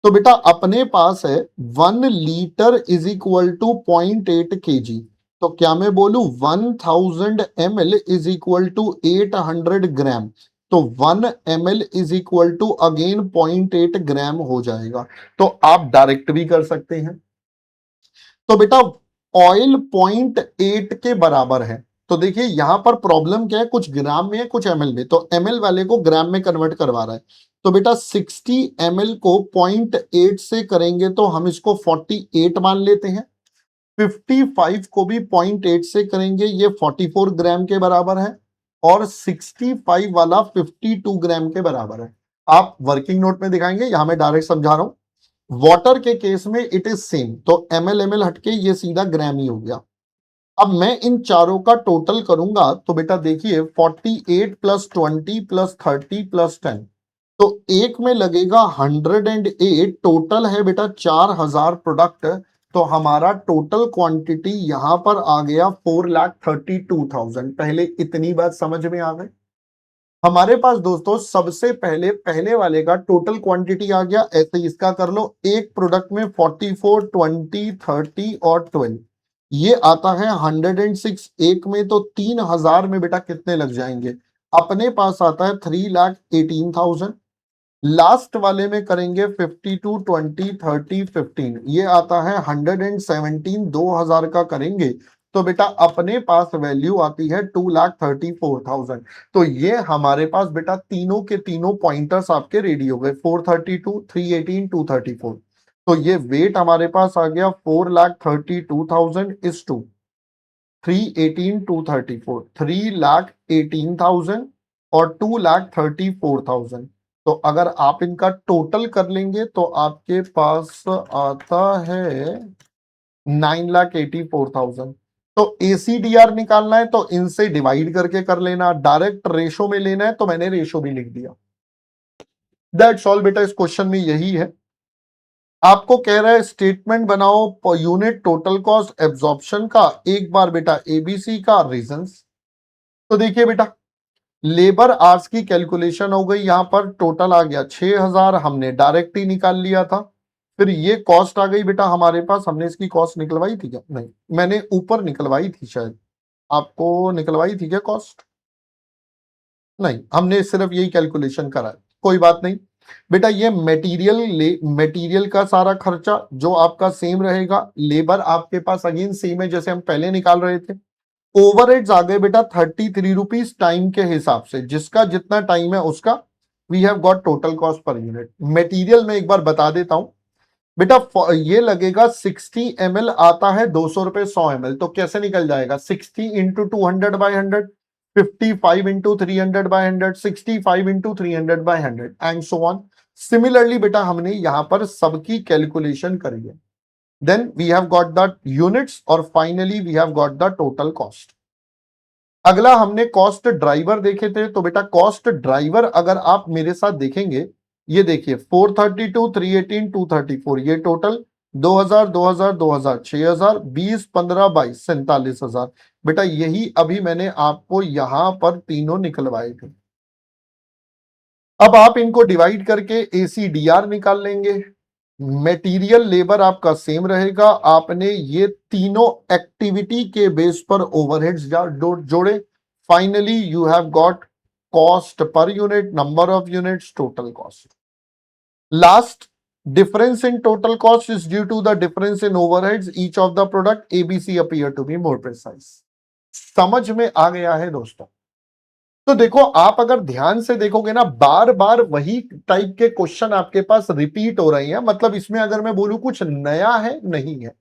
तो बेटा अपने पास है 1 litre is equal to 0.8 kg. तो क्या मैं बोलूं 1000 ml is equal to 800 gram. तो 1 ml is equal to again 0.8 gram हो जाएगा। तो आप डायरेक्ट भी कर सकते हैं। तो बेटा ऑयल 0.8 के बराबर है। तो देखिए यहां पर प्रॉब्लम क्या है, कुछ ग्राम में है कुछ एमएल में, तो एमएल वाले को ग्राम में कन्वर्ट करवा रहा है। तो बेटा 60 ml को 0.8 से करेंगे तो हम इसको 48 मान लेते हैं। 55 को भी 0.8 से करेंगे, ये 44 ग्राम के बराबर है। और 65 वाला 52 ग्राम के बराबर है। आप वर्किंग नोट में दिखाएंगे, यहां मैं डायरेक्ट समझा रहा हूं। वाटर के केस में इट इज सेम, तो ml हटके ये सीधा ग्राम ही हो गया। अब मैं इन चारों का टोटल करूंगा तो बेटा देखिए 48 प्लस 20 प्लस 30 प्लस 10, तो एक में लगेगा 108। टोटल है बेटा 4000 प्रोडक्ट। तो हमारा टोटल क्वांटिटी यहां पर आ गया 4,32,000। पहले इतनी बात समझ में आ गई। हमारे पास दोस्तों सबसे पहले पहले वाले का टोटल क्वांटिटी आ गया, ऐसे ही इसका कर लो। एक प्रोडक्ट में 44, 20, 30 और 12, ये आता है 106। एक में तो 3000 में बेटा कितने लग जाएंगे, अपने पास आता है 3,18,000। लास्ट वाले में करेंगे 52, 20, 30, 15, ये आता है 117। 2000 का करेंगे तो बेटा अपने पास वैल्यू आती है 2,34,000। तो ये हमारे पास बेटा तीनों के तीनों पॉइंटर्स आपके रेडी हो गए, 432, 318, 234। तो ये वेट हमारे पास आ गया 4,32,000 इज टू 318, 234, 3,18,000 और 2,34,000। तो अगर आप इनका टोटल कर लेंगे तो आपके पास आता है 9,84,000। तो एसीडीआर निकालना है तो इनसे डिवाइड करके कर लेना, डायरेक्ट रेशो में लेना है तो मैंने रेशो भी लिख दिया। दैट्स ऑल बेटा, इस क्वेश्चन में यही है। आपको कह रहा है स्टेटमेंट बनाओ यूनिट टोटल कॉस्ट एब्जॉर्प्शन का, एक बार बेटा एबीसी का रीजंस। तो देखिए बेटा लेबर आवर्स की कैलकुलेशन हो गई, यहां पर टोटल आ गया 6000, हमने डायरेक्ट ही निकाल लिया था। फिर ये कॉस्ट आ गई बेटा हमारे पास, हमने इसकी कॉस्ट निकलवाई थी क्या, नहीं मैंने ऊपर निकलवाई थी शायद, आपको निकलवाई थी क्या कॉस्ट, नहीं हमने सिर्फ यही कैलकुलेशन करा है, कोई बात नहीं। बेटा ये मटेरियल का सारा खर्चा जो आपका सेम रहेगा, लेबर आपके पास अगेन सेम है जैसे हम पहले निकाल रहे थे। ओवरहेड्स आ गए बेटा 33 रुपीज टाइम के हिसाब से, जिसका जितना टाइम है उसका we have got total cost per unit. Material में एक बार बता देता हूं बेटा, ये लगेगा 60 ml आता है 200 रुपए 100 ml, तो कैसे निकल जाएगा 60 into 200/100, 55 into 300/100, 65 into 300/100 and so on. Similarly बेटा हमने यहां पर सबकी कैलकुलेशन करी है, then we have got the units और finally we have got the total cost. अगला हमने कॉस्ट ड्राइवर देखे थे, तो बेटा कॉस्ट ड्राइवर अगर आप मेरे साथ देखेंगे, ये देखिए 432, 318, 234, ये टोटल 2000, 2000, 2000, 6000, 20, 15, 22, 47,000। बेटा यही अभी मैंने आपको यहां पर तीनों निकलवाए थे। अब आप इनको डिवाइड करके एसीडीआर निकाल लेंगे। मटेरियल लेबर आपका सेम रहेगा, आपने ये तीनों एक्टिविटी के बेस पर ओवरहेड्स जोड़े। Finally you have got cost per unit, number of units, total cost. Last difference in total cost is due to the difference in overheads each of the product, ABC appear to be more precise. समझ में आ गया है दोस्तों? तो देखो आप अगर ध्यान से देखोगे ना, बार बार वही टाइप के क्वेश्चन आपके पास रिपीट हो रहे हैं, मतलब इसमें अगर मैं बोलूं कुछ नया है नहीं है।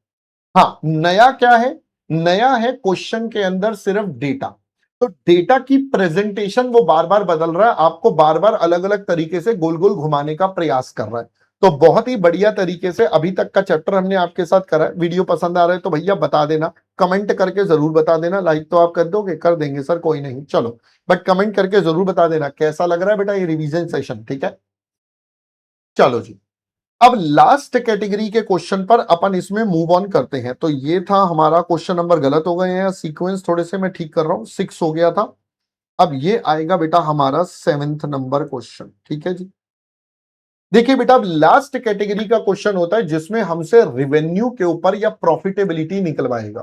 हाँ नया क्या है, नया है क्वेश्चन के अंदर सिर्फ डेटा। तो डेटा की प्रेजेंटेशन वो बार बार बदल रहा है, आपको बार बार अलग अलग तरीके से गोल गोल घुमाने का प्रयास कर रहा है। तो बहुत ही बढ़िया तरीके से अभी तक का चैप्टर हमने आपके साथ करा है। वीडियो पसंद आ रहा है तो भैया बता देना, कमेंट करके जरूर बता देना। लाइक तो आप कर दोगे, कर देंगे सर कोई नहीं चलो, बट कमेंट करके जरूर बता देना कैसा लग रहा है बेटा ये रिवीजन सेशन, ठीक है। चलो जी, अब लास्ट कैटेगरी के क्वेश्चन पर अपन इसमें मूव ऑन करते हैं। तो ये था हमारा क्वेश्चन नंबर, गलत हो गए हैं सीक्वेंस थोड़े से, मैं ठीक कर रहा हूं, 6 हो गया था। अब ये आएगा बेटा हमारा 7th नंबर क्वेश्चन, ठीक है जी। देखिए बेटा अब लास्ट कैटेगरी का क्वेश्चन होता है जिसमें हमसे रेवेन्यू के ऊपर या प्रॉफिटेबिलिटी निकलवाएगा।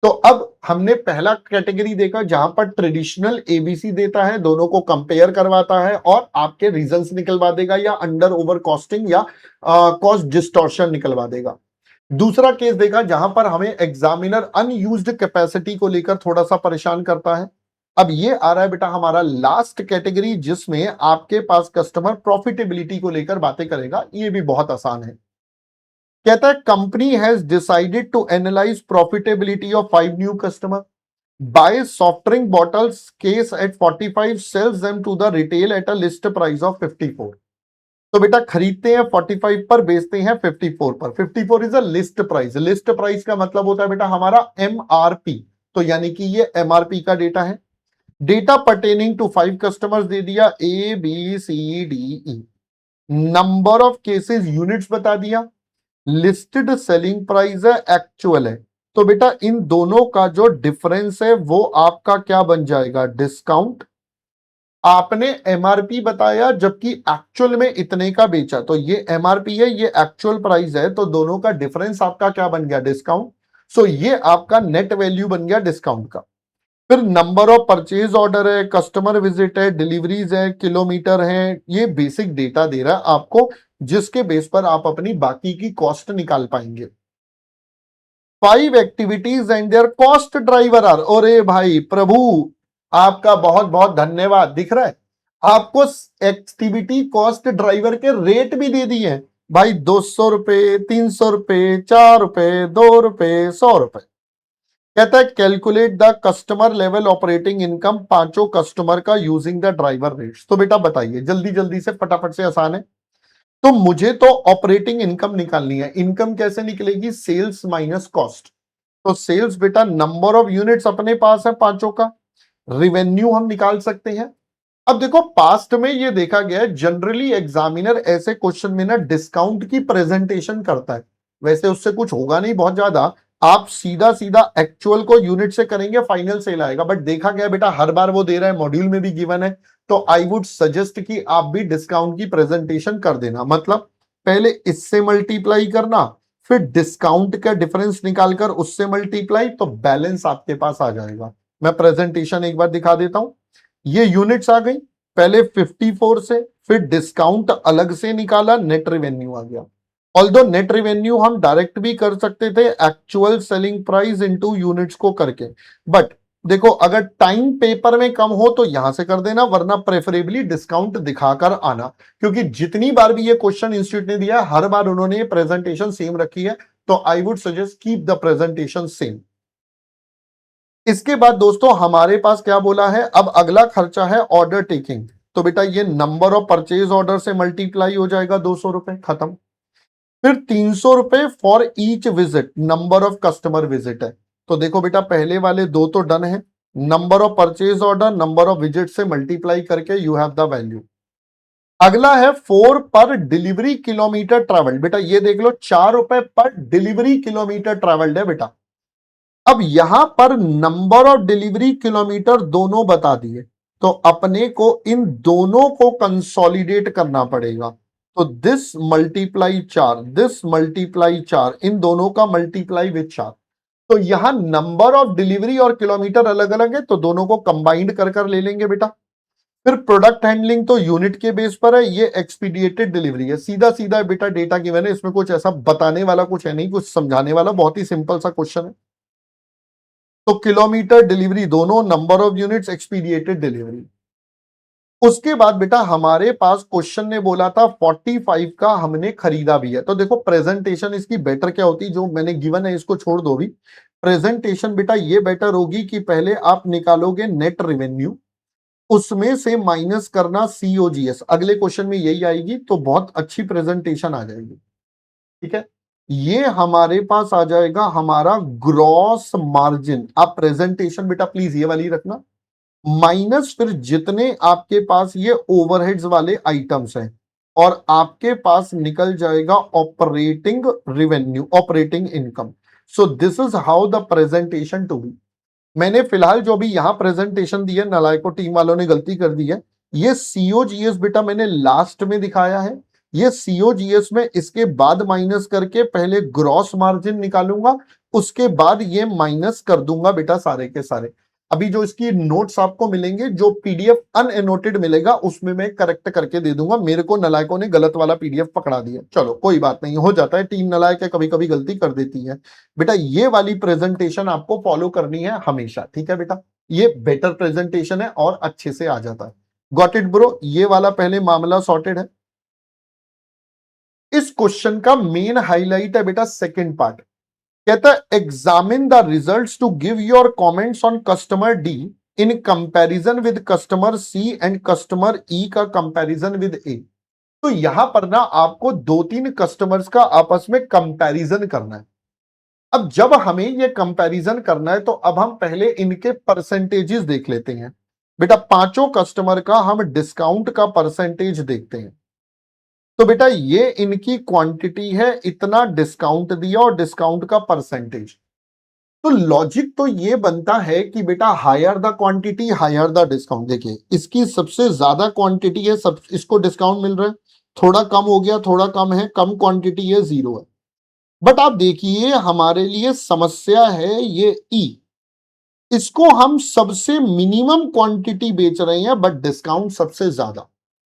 तो अब हमने पहला कैटेगरी देखा जहां पर ट्रेडिशनल एबीसी देता है, दोनों को कंपेयर करवाता है और आपके रीजंस निकलवा देगा, या अंडर ओवर कॉस्टिंग या कॉस्ट डिस्टॉर्शन निकलवा देगा। दूसरा केस देखा जहां पर हमें एग्जामिनर अनयूज्ड कैपेसिटी को लेकर थोड़ा सा परेशान करता है। अब ये आ रहा है बेटा हमारा लास्ट कैटेगरी, जिसमें आपके पास कस्टमर प्रॉफिटेबिलिटी को लेकर बातें करेगा। ये भी बहुत आसान है। कहता है company has decided to analyse profitability of 5 new customer, buy soft drink bottles case at 45, sells them to the retail at a list price of 54। तो बेटा खरीदते हैं 45 पर, बेचते हैं 54 पर। 54 is a list price. List price का मतलब होता है बेटा हमारा एमआरपी। तो यानी कि ये एमआरपी का डेटा है। डेटा पर्टेनिंग टू 5 कस्टमर्स दे दिया, A B C D E. Number of cases units बता दिया, लिस्टेड सेलिंग प्राइस है, एक्चुअल है। तो बेटा इन दोनों का जो डिफरेंस है वो आपका क्या बन जाएगा, डिस्काउंट। आपने एमआरपी बताया जबकि एक्चुअल में इतने का बेचा, तो ये एमआरपी है, ये एक्चुअल प्राइस है, तो दोनों का डिफरेंस आपका क्या बन गया, डिस्काउंट। सो ये आपका नेट वैल्यू बन गया डिस्काउंट का। फिर नंबर ऑफ परचेज ऑर्डर है, कस्टमर विजिट है, डिलीवरीज है, किलोमीटर है, ये बेसिक डेटा दे रहा है आपको, जिसके बेस पर आप अपनी बाकी की कॉस्ट निकाल पाएंगे। 5 activities and their cost driver are, अरे भाई प्रभु आपका बहुत बहुत धन्यवाद। दिख रहा है आपको एक्टिविटी कॉस्ट ड्राइवर के रेट भी दे दिए हैं भाई, 200 रुपए, 300 रुपए, 4 रुपए, 2 रुपए, 100 रुपए। कहता है calculate the customer level operating income पांचों कस्टमर का यूजिंग द ड्राइवर रेट्स। तो बेटा बताइए जल्दी जल्दी से, फटाफट से, आसान है। तो मुझे तो ऑपरेटिंग इनकम निकालनी है। इनकम कैसे निकलेगी, सेल्स माइनस कॉस्ट। तो सेल्स बेटा नंबर ऑफ यूनिट्स अपने पास है पांचों का, रिवेन्यू हम निकाल सकते हैं। अब देखो पास्ट में ये देखा गया है जनरली एग्जामिनर ऐसे क्वेश्चन में ना डिस्काउंट की प्रेजेंटेशन करता है। वैसे उससे कुछ होगा नहीं बहुत ज्यादा, आप सीधा सीधा एक्चुअल को यूनिट से करेंगे, फाइनल सेल आएगा। बट देखा गया बेटा हर बार वो दे रहा है, मॉड्यूल में भी गिवन है, तो आई वुड सजेस्ट कि आप भी डिस्काउंट की प्रेजेंटेशन कर देना। मतलब पहले इससे मल्टीप्लाई करना, फिर डिस्काउंट का डिफरेंस निकालकर उससे मल्टीप्लाई, तो बैलेंस आपके पास आ जाएगा। मैं प्रेजेंटेशन एक बार दिखा देता हूं। ये यूनिट्स आ गई, पहले 54 से, फिर डिस्काउंट अलग से निकाला, नेट रेवेन्यू आ गया। ऑल्दो नेट रेवेन्यू हम डायरेक्ट भी कर सकते थे, actual selling price into units को करके। बट देखो अगर टाइम पेपर में कम हो तो यहां से कर देना, वरना प्रेफरेबली डिस्काउंट दिखाकर आना, क्योंकि जितनी बार भी ये क्वेश्चन इंस्टीट्यूट ने दिया हर बार उन्होंने प्रेजेंटेशन सेम रखी है। तो I would suggest keep the presentation same. इसके बाद दोस्तों हमारे पास क्या बोला है, अब अगला खर्चा है ऑर्डर टेकिंग। तो बेटा ये नंबर ऑफ परचेज ऑर्डर से मल्टीप्लाई हो जाएगा, 200 रुपए, खत्म। फिर 300 रुपए for each visit, number of customer visit है। तो देखो बेटा पहले वाले दो तो डन है, number of purchase order number of visit से मल्टीप्लाई करके यू हैव द वैल्यू। अगला है 4 पर डिलीवरी किलोमीटर ट्रेवल्ड। बेटा ये देख लो 4 रुपए पर डिलीवरी किलोमीटर ट्रेवल्ड है बेटा। अब यहां पर नंबर ऑफ डिलीवरी किलोमीटर दोनों बता दिए, तो अपने को इन दोनों को कंसोलिडेट करना पड़ेगा। तो दिस मल्टीप्लाई 4, दिस मल्टीप्लाई 4, इन दोनों का मल्टीप्लाई विथ 4। तो यहां नंबर ऑफ डिलीवरी और किलोमीटर अलग अलग है, तो दोनों को कंबाइंड कर ले लेंगे बेटा। फिर प्रोडक्ट हैंडलिंग तो यूनिट के बेस पर है, ये एक्सपीडिएटेड डिलीवरी है। सीधा सीधा बेटा डेटा गिवन है, इसमें कुछ ऐसा बताने वाला कुछ है नहीं, कुछ समझाने वाला, बहुत ही सिंपल सा क्वेश्चन है। तो किलोमीटर डिलीवरी दोनों, नंबर ऑफ यूनिट्स, एक्सपीडिएटेड डिलीवरी। उसके बाद बेटा हमारे पास क्वेश्चन ने बोला था 45 का हमने खरीदा भी है। तो देखो प्रेजेंटेशन इसकी बेटर क्या होती, जो मैंने गिवन है इसको छोड़ दो भी। प्रेजेंटेशन बेटा ये बेटर होगी कि पहले आप निकालोगे नेट रेवेन्यू, उसमें से माइनस करना सीओजीएस, अगले क्वेश्चन में यही आएगी, तो बहुत अच्छी प्रेजेंटेशन आ जाएगी। ठीक है, ये हमारे पास आ जाएगा हमारा ग्रॉस मार्जिन। आप प्रेजेंटेशन बेटा प्लीज ये वाली रखना, माइनस फिर जितने आपके पास ये ओवरहेड्स वाले आइटम्स हैं, और आपके पास निकल जाएगा operating revenue, operating income. So this is how the presentation to be. मैंने फिलहाल जो भी यहां प्रेजेंटेशन दी है, नालायको टीम वालों ने गलती कर दी है, ये सीओजीएस बेटा मैंने लास्ट में दिखाया है, ये सीओजीएस में इसके बाद माइनस करके पहले ग्रॉस मार्जिन निकालूंगा, उसके बाद ये माइनस कर दूंगा बेटा सारे के सारे। अभी जो इसकी नोट्स आपको मिलेंगे, जो पीडीएफ अनएनोटेड मिलेगा उसमें मैं करेक्ट करके दे दूंगा। मेरे को नलायकों ने गलत वाला पीडीएफ पकड़ा दिया, चलो कोई बात नहीं, हो जाता है, टीम नलायक है, कभी कभी गलती कर देती है। बेटा ये वाली प्रेजेंटेशन आपको फॉलो करनी है हमेशा, ठीक है बेटा, ये बेटर प्रेजेंटेशन है और अच्छे से आ जाता है। गॉट इट ब्रो, ये वाला पहले मामला सॉर्टेड है। इस क्वेश्चन का मेन हाईलाइट है बेटा सेकंड पार्ट। कहता है examine the results to give your comments on customer D in comparison with customer C and customer E का कंपैरिजन विद ए। तो यहां पर ना आपको दो तीन कस्टमर्स का आपस में कंपैरिजन करना है। अब जब हमें ये कंपैरिजन करना है तो अब हम पहले इनके परसेंटेजेस देख लेते हैं। बेटा पांचों कस्टमर का हम डिस्काउंट का परसेंटेज देखते हैं। तो बेटा ये इनकी क्वांटिटी है, इतना डिस्काउंट दिया और डिस्काउंट का परसेंटेज। तो लॉजिक तो ये बनता है कि बेटा higher the quantity higher the discount. देखिए इसकी सबसे ज्यादा क्वांटिटी है, सब इसको डिस्काउंट मिल रहा है, थोड़ा कम हो गया, थोड़ा कम है, कम क्वांटिटी है, जीरो है। बट आप देखिए हमारे लिए समस्या है ये ई, इसको हम सबसे मिनिमम क्वांटिटी बेच रहे हैं बट डिस्काउंट सबसे ज्यादा।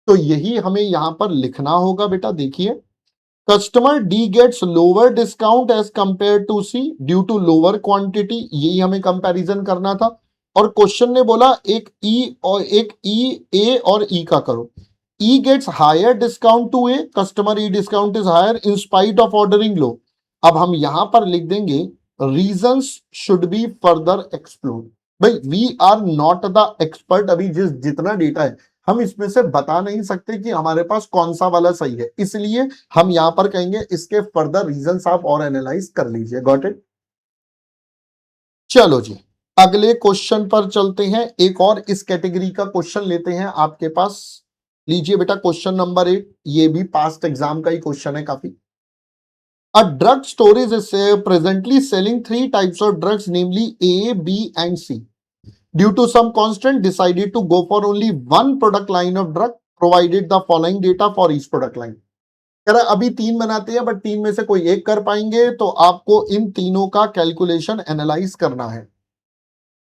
तो यही हमें यहां पर लिखना होगा बेटा। देखिए customer D gets lower discount as compare to C due to lower quantity, यही हमें कंपैरिजन करना था। और क्वेश्चन ने बोला एक ई और एक ई, ए और ई का करो। E gets higher discount to A, customer E discount is higher in spite of ordering low. अब हम यहां पर लिख देंगे reasons should be further explore. भाई we are not the expert, अभी जितना डेटा है हम इसमें से बता नहीं सकते कि हमारे पास कौन सा वाला सही है, इसलिए हम यहां पर कहेंगे इसके फर्दर रीजंस आप और एनालाइज कर लीजिए। Got it. चलो जी अगले क्वेश्चन पर चलते हैं। एक और इस कैटेगरी का क्वेश्चन लेते हैं आपके पास। लीजिए बेटा क्वेश्चन नंबर 8, ये भी पास्ट एग्जाम का ही क्वेश्चन है काफी। A drug store is presently selling three types of drugs, namely A, B, and C. Due to some constraint, decided to go for only one product line of drug, provided the following data for each product line. कह रहा अभी तीन बनाते हैं but तीन में से कोई एक कर पाएंगे, तो आपको इन तीनों का कैलकुलेशन एनालाइज करना है।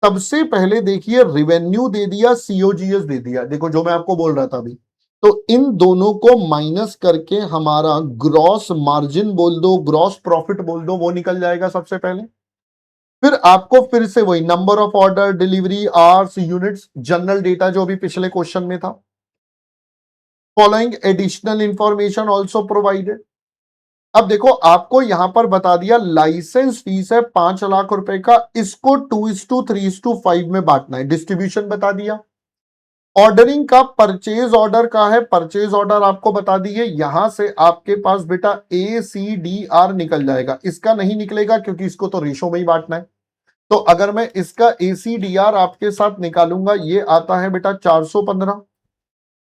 सबसे पहले देखिए रेवेन्यू दे दिया, सीओजीएस दे दिया। देखो जो मैं आपको बोल रहा था अभी, तो इन दोनों को माइनस करके हमारा ग्रॉस मार्जिन बोल दो, ग्रॉस प्रॉफिट बोल दो, वो निकल जाएगा सबसे पहले। फिर आपको फिर से वही number of order, delivery, hours, units, general data जो भी पिछले क्वेश्चन में था। Following additional information also provided. अब देखो आपको यहां पर बता दिया लाइसेंस फीस है 5 लाख रुपए का, इसको 2:3:5 में बांटना है, डिस्ट्रीब्यूशन बता दिया। ऑर्डरिंग का परचेज ऑर्डर का है, परचेज ऑर्डर आपको बता दिए। यहां से आपके पास बेटा ACDR निकल जाएगा, इसका नहीं निकलेगा क्योंकि इसको तो रेशो में ही बांटना है। तो अगर मैं इसका ACDR आपके साथ निकालूंगा, ये आता है बेटा 415।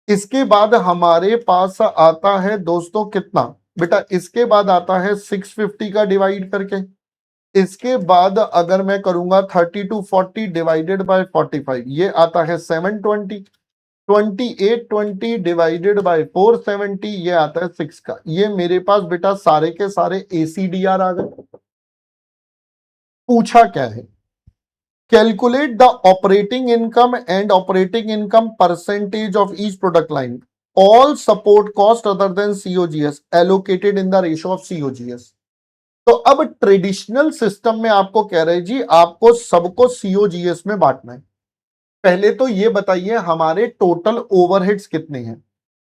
इसके बाद हमारे पास आता है दोस्तों कितना बेटा, इसके बाद आता है 650 का डिवाइड करके। इसके बाद अगर मैं करूंगा 3240 डिवाइडेड बाय 45, ये आता है 720। 2820 डिवाइडेड बाय 470, ये आता है 6 का। ये मेरे पास बेटा सारे के सारे ACDR आ गए। पूछा क्या है, calculate the operating income and operating income percentage of each product line, all support cost other than COGS allocated in the ratio of COGS. तो अब ट्रेडिशनल सिस्टम में आपको कह रहे जी आपको सबको सीओजीएस में बांटना है। पहले तो ये बताइए हमारे टोटल ओवरहेड्स कितने हैं।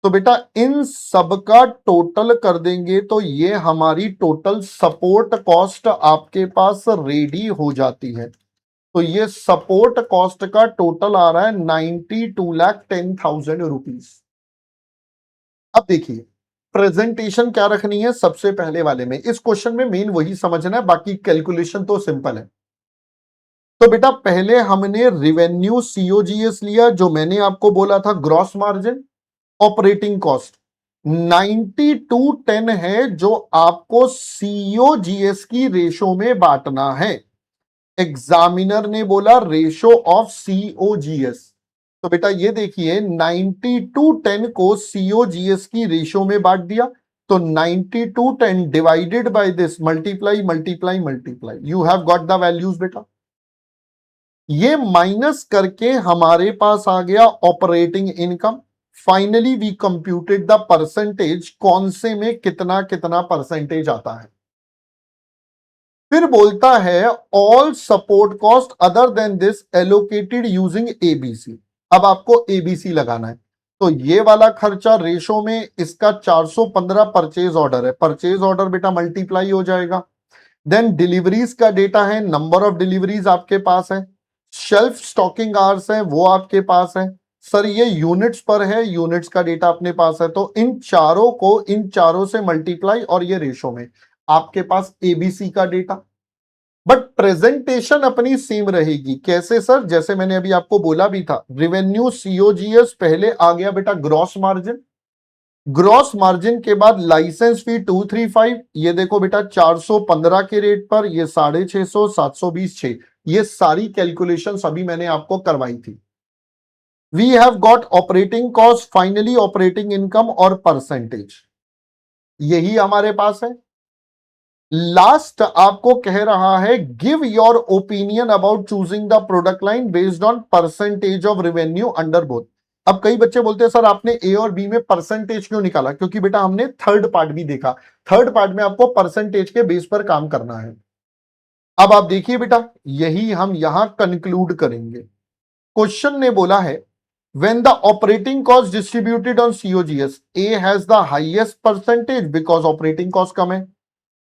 तो बेटा इन सब का टोटल कर देंगे तो ये हमारी टोटल सपोर्ट कॉस्ट आपके पास रेडी हो जाती है। तो ये सपोर्ट कॉस्ट का टोटल आ रहा है 92,10,000 रुपीज। अब देखिए प्रेजेंटेशन क्या रखनी है सबसे पहले वाले में, इस क्वेश्चन में मेन वही समझना है, बाकी कैलकुलेशन तो सिंपल है। तो बेटा पहले हमने रिवेन्यू सीओजीएस लिया, जो मैंने आपको बोला था ग्रॉस मार्जिन, ऑपरेटिंग कॉस्ट 92:10 है, जो आपको सीओजीएस की रेशो में बांटना है। एग्जामिनर ने बोला रेशो ऑफ सीओजीएस, तो बेटा ये देखिए 90:10 को COGS की रेशियो में बांट दिया, तो 90:10 divided by this multiply multiply multiply, you have got the values बेटा। ये माइनस करके हमारे पास आ गया operating income. Finally we computed the percentage, कौन से में कितना कितना परसेंटेज आता है। फिर बोलता है all support cost other than this allocated using ABC. अब आपको एबीसी लगाना है, तो ये वाला खर्चा रेशो में इसका 415 परचेज ऑर्डर है, परचेज ऑर्डर बेटा मल्टीप्लाई हो जाएगा। देन डिलीवरीज का डेटा है, नंबर ऑफ डिलीवरीज आपके पास है, शेल्फ स्टॉकिंग आवर्स है वो आपके पास है, सर ये यूनिट्स पर है, यूनिट्स का डेटा अपने पास है। तो इन चारों को इन चारों से मल्टीप्लाई और ये रेशो में आपके पास एबीसी का डेटा। बट प्रेजेंटेशन अपनी सेम रहेगी। कैसे सर? जैसे मैंने अभी आपको बोला भी था, रेवेन्यू सीओजीएस पहले आ गया बेटा ग्रॉस मार्जिन, ग्रॉस मार्जिन के बाद लाइसेंस फी 235, ये देखो बेटा 415 के रेट पर, ये 650, 720, 6, ये सारी कैलकुलेशन अभी मैंने आपको करवाई थी। We have got operating cost, finally operating income और परसेंटेज, यही हमारे पास है। लास्ट आपको कह रहा है give your opinion about choosing the product line based on percentage of revenue under both. अब कई बच्चे बोलते हैं सर आपने ए और बी में परसेंटेज क्यों निकाला? क्योंकि बेटा हमने थर्ड पार्ट भी देखा, थर्ड पार्ट में आपको परसेंटेज के बेस पर काम करना है। अब आप देखिए बेटा, यही हम यहां कंक्लूड करेंगे। क्वेश्चन ने बोला है when the operating cost distributed on COGS, A has the highest percentage because operating cost कम है,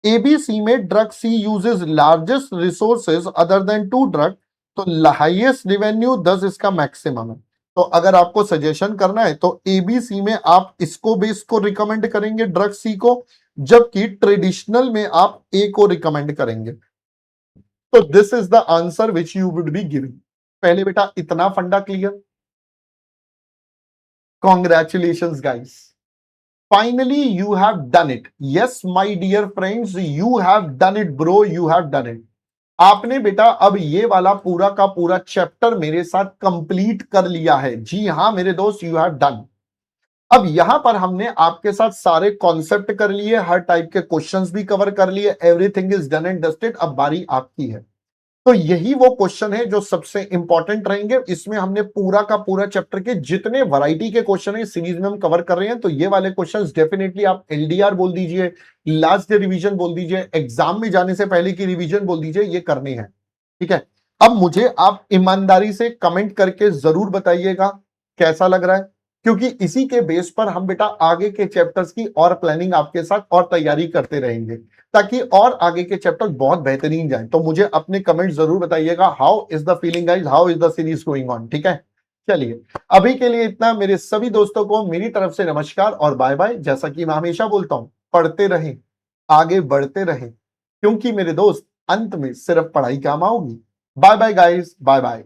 ABC में drug C uses largest resources other than two drug, तो हाईएस्ट रेवेन्यू 10 इसका मैक्सिमम है। तो अगर आपको सजेशन करना है तो एबीसी में आप इसको बेस को रिकमेंड करेंगे ड्रग सी को, जबकि ट्रेडिशनल में आप ए को रिकमेंड करेंगे। तो this is the answer which you would be giving. पहले बेटा इतना फंडा clear, congratulations guys, finally you have done it. Yes my dear friends, you have done it bro, you have done it. आपने बेटा अब ये वाला पूरा का पूरा चैप्टर मेरे साथ कंप्लीट कर लिया है। जी हां मेरे दोस्त, यू हैव डन। अब यहां पर हमने आपके साथ सारे कॉन्सेप्ट कर लिए, हर टाइप के क्वेश्चंस भी कवर कर लिए, everything is done and dusted. अब बारी आपकी है। तो यही वो क्वेश्चन है जो सबसे इंपॉर्टेंट रहेंगे। इसमें हमने पूरा का पूरा चैप्टर के जितने वैरायटी के क्वेश्चन है सीरीज में हम कवर कर रहे हैं। तो ये वाले क्वेश्चंस डेफिनेटली आप एलडीआर बोल दीजिए, लास्ट डे रिवीजन बोल दीजिए, एग्जाम में जाने से पहले की रिवीजन बोल दीजिए, ये करने हैं। ठीक है, अब मुझे आप ईमानदारी से कमेंट करके जरूर बताइएगा कैसा लग रहा है, क्योंकि इसी के बेस पर हम बेटा आगे के चैप्टर्स की और प्लानिंग आपके साथ और तैयारी करते रहेंगे, ताकि और आगे के चैप्टर बहुत बेहतरीन जाए। तो मुझे अपने कमेंट जरूर बताइएगा, how is the feeling guys, how is the series going on. ठीक है, चलिए अभी के लिए इतना। मेरे सभी दोस्तों को मेरी तरफ से नमस्कार और बाय बाय। जैसा कि मैं हमेशा बोलता हूं, पढ़ते रहें, आगे बढ़ते रहें, क्योंकि मेरे दोस्त अंत में सिर्फ पढ़ाई काम आओगी। Bye bye guys, bye bye.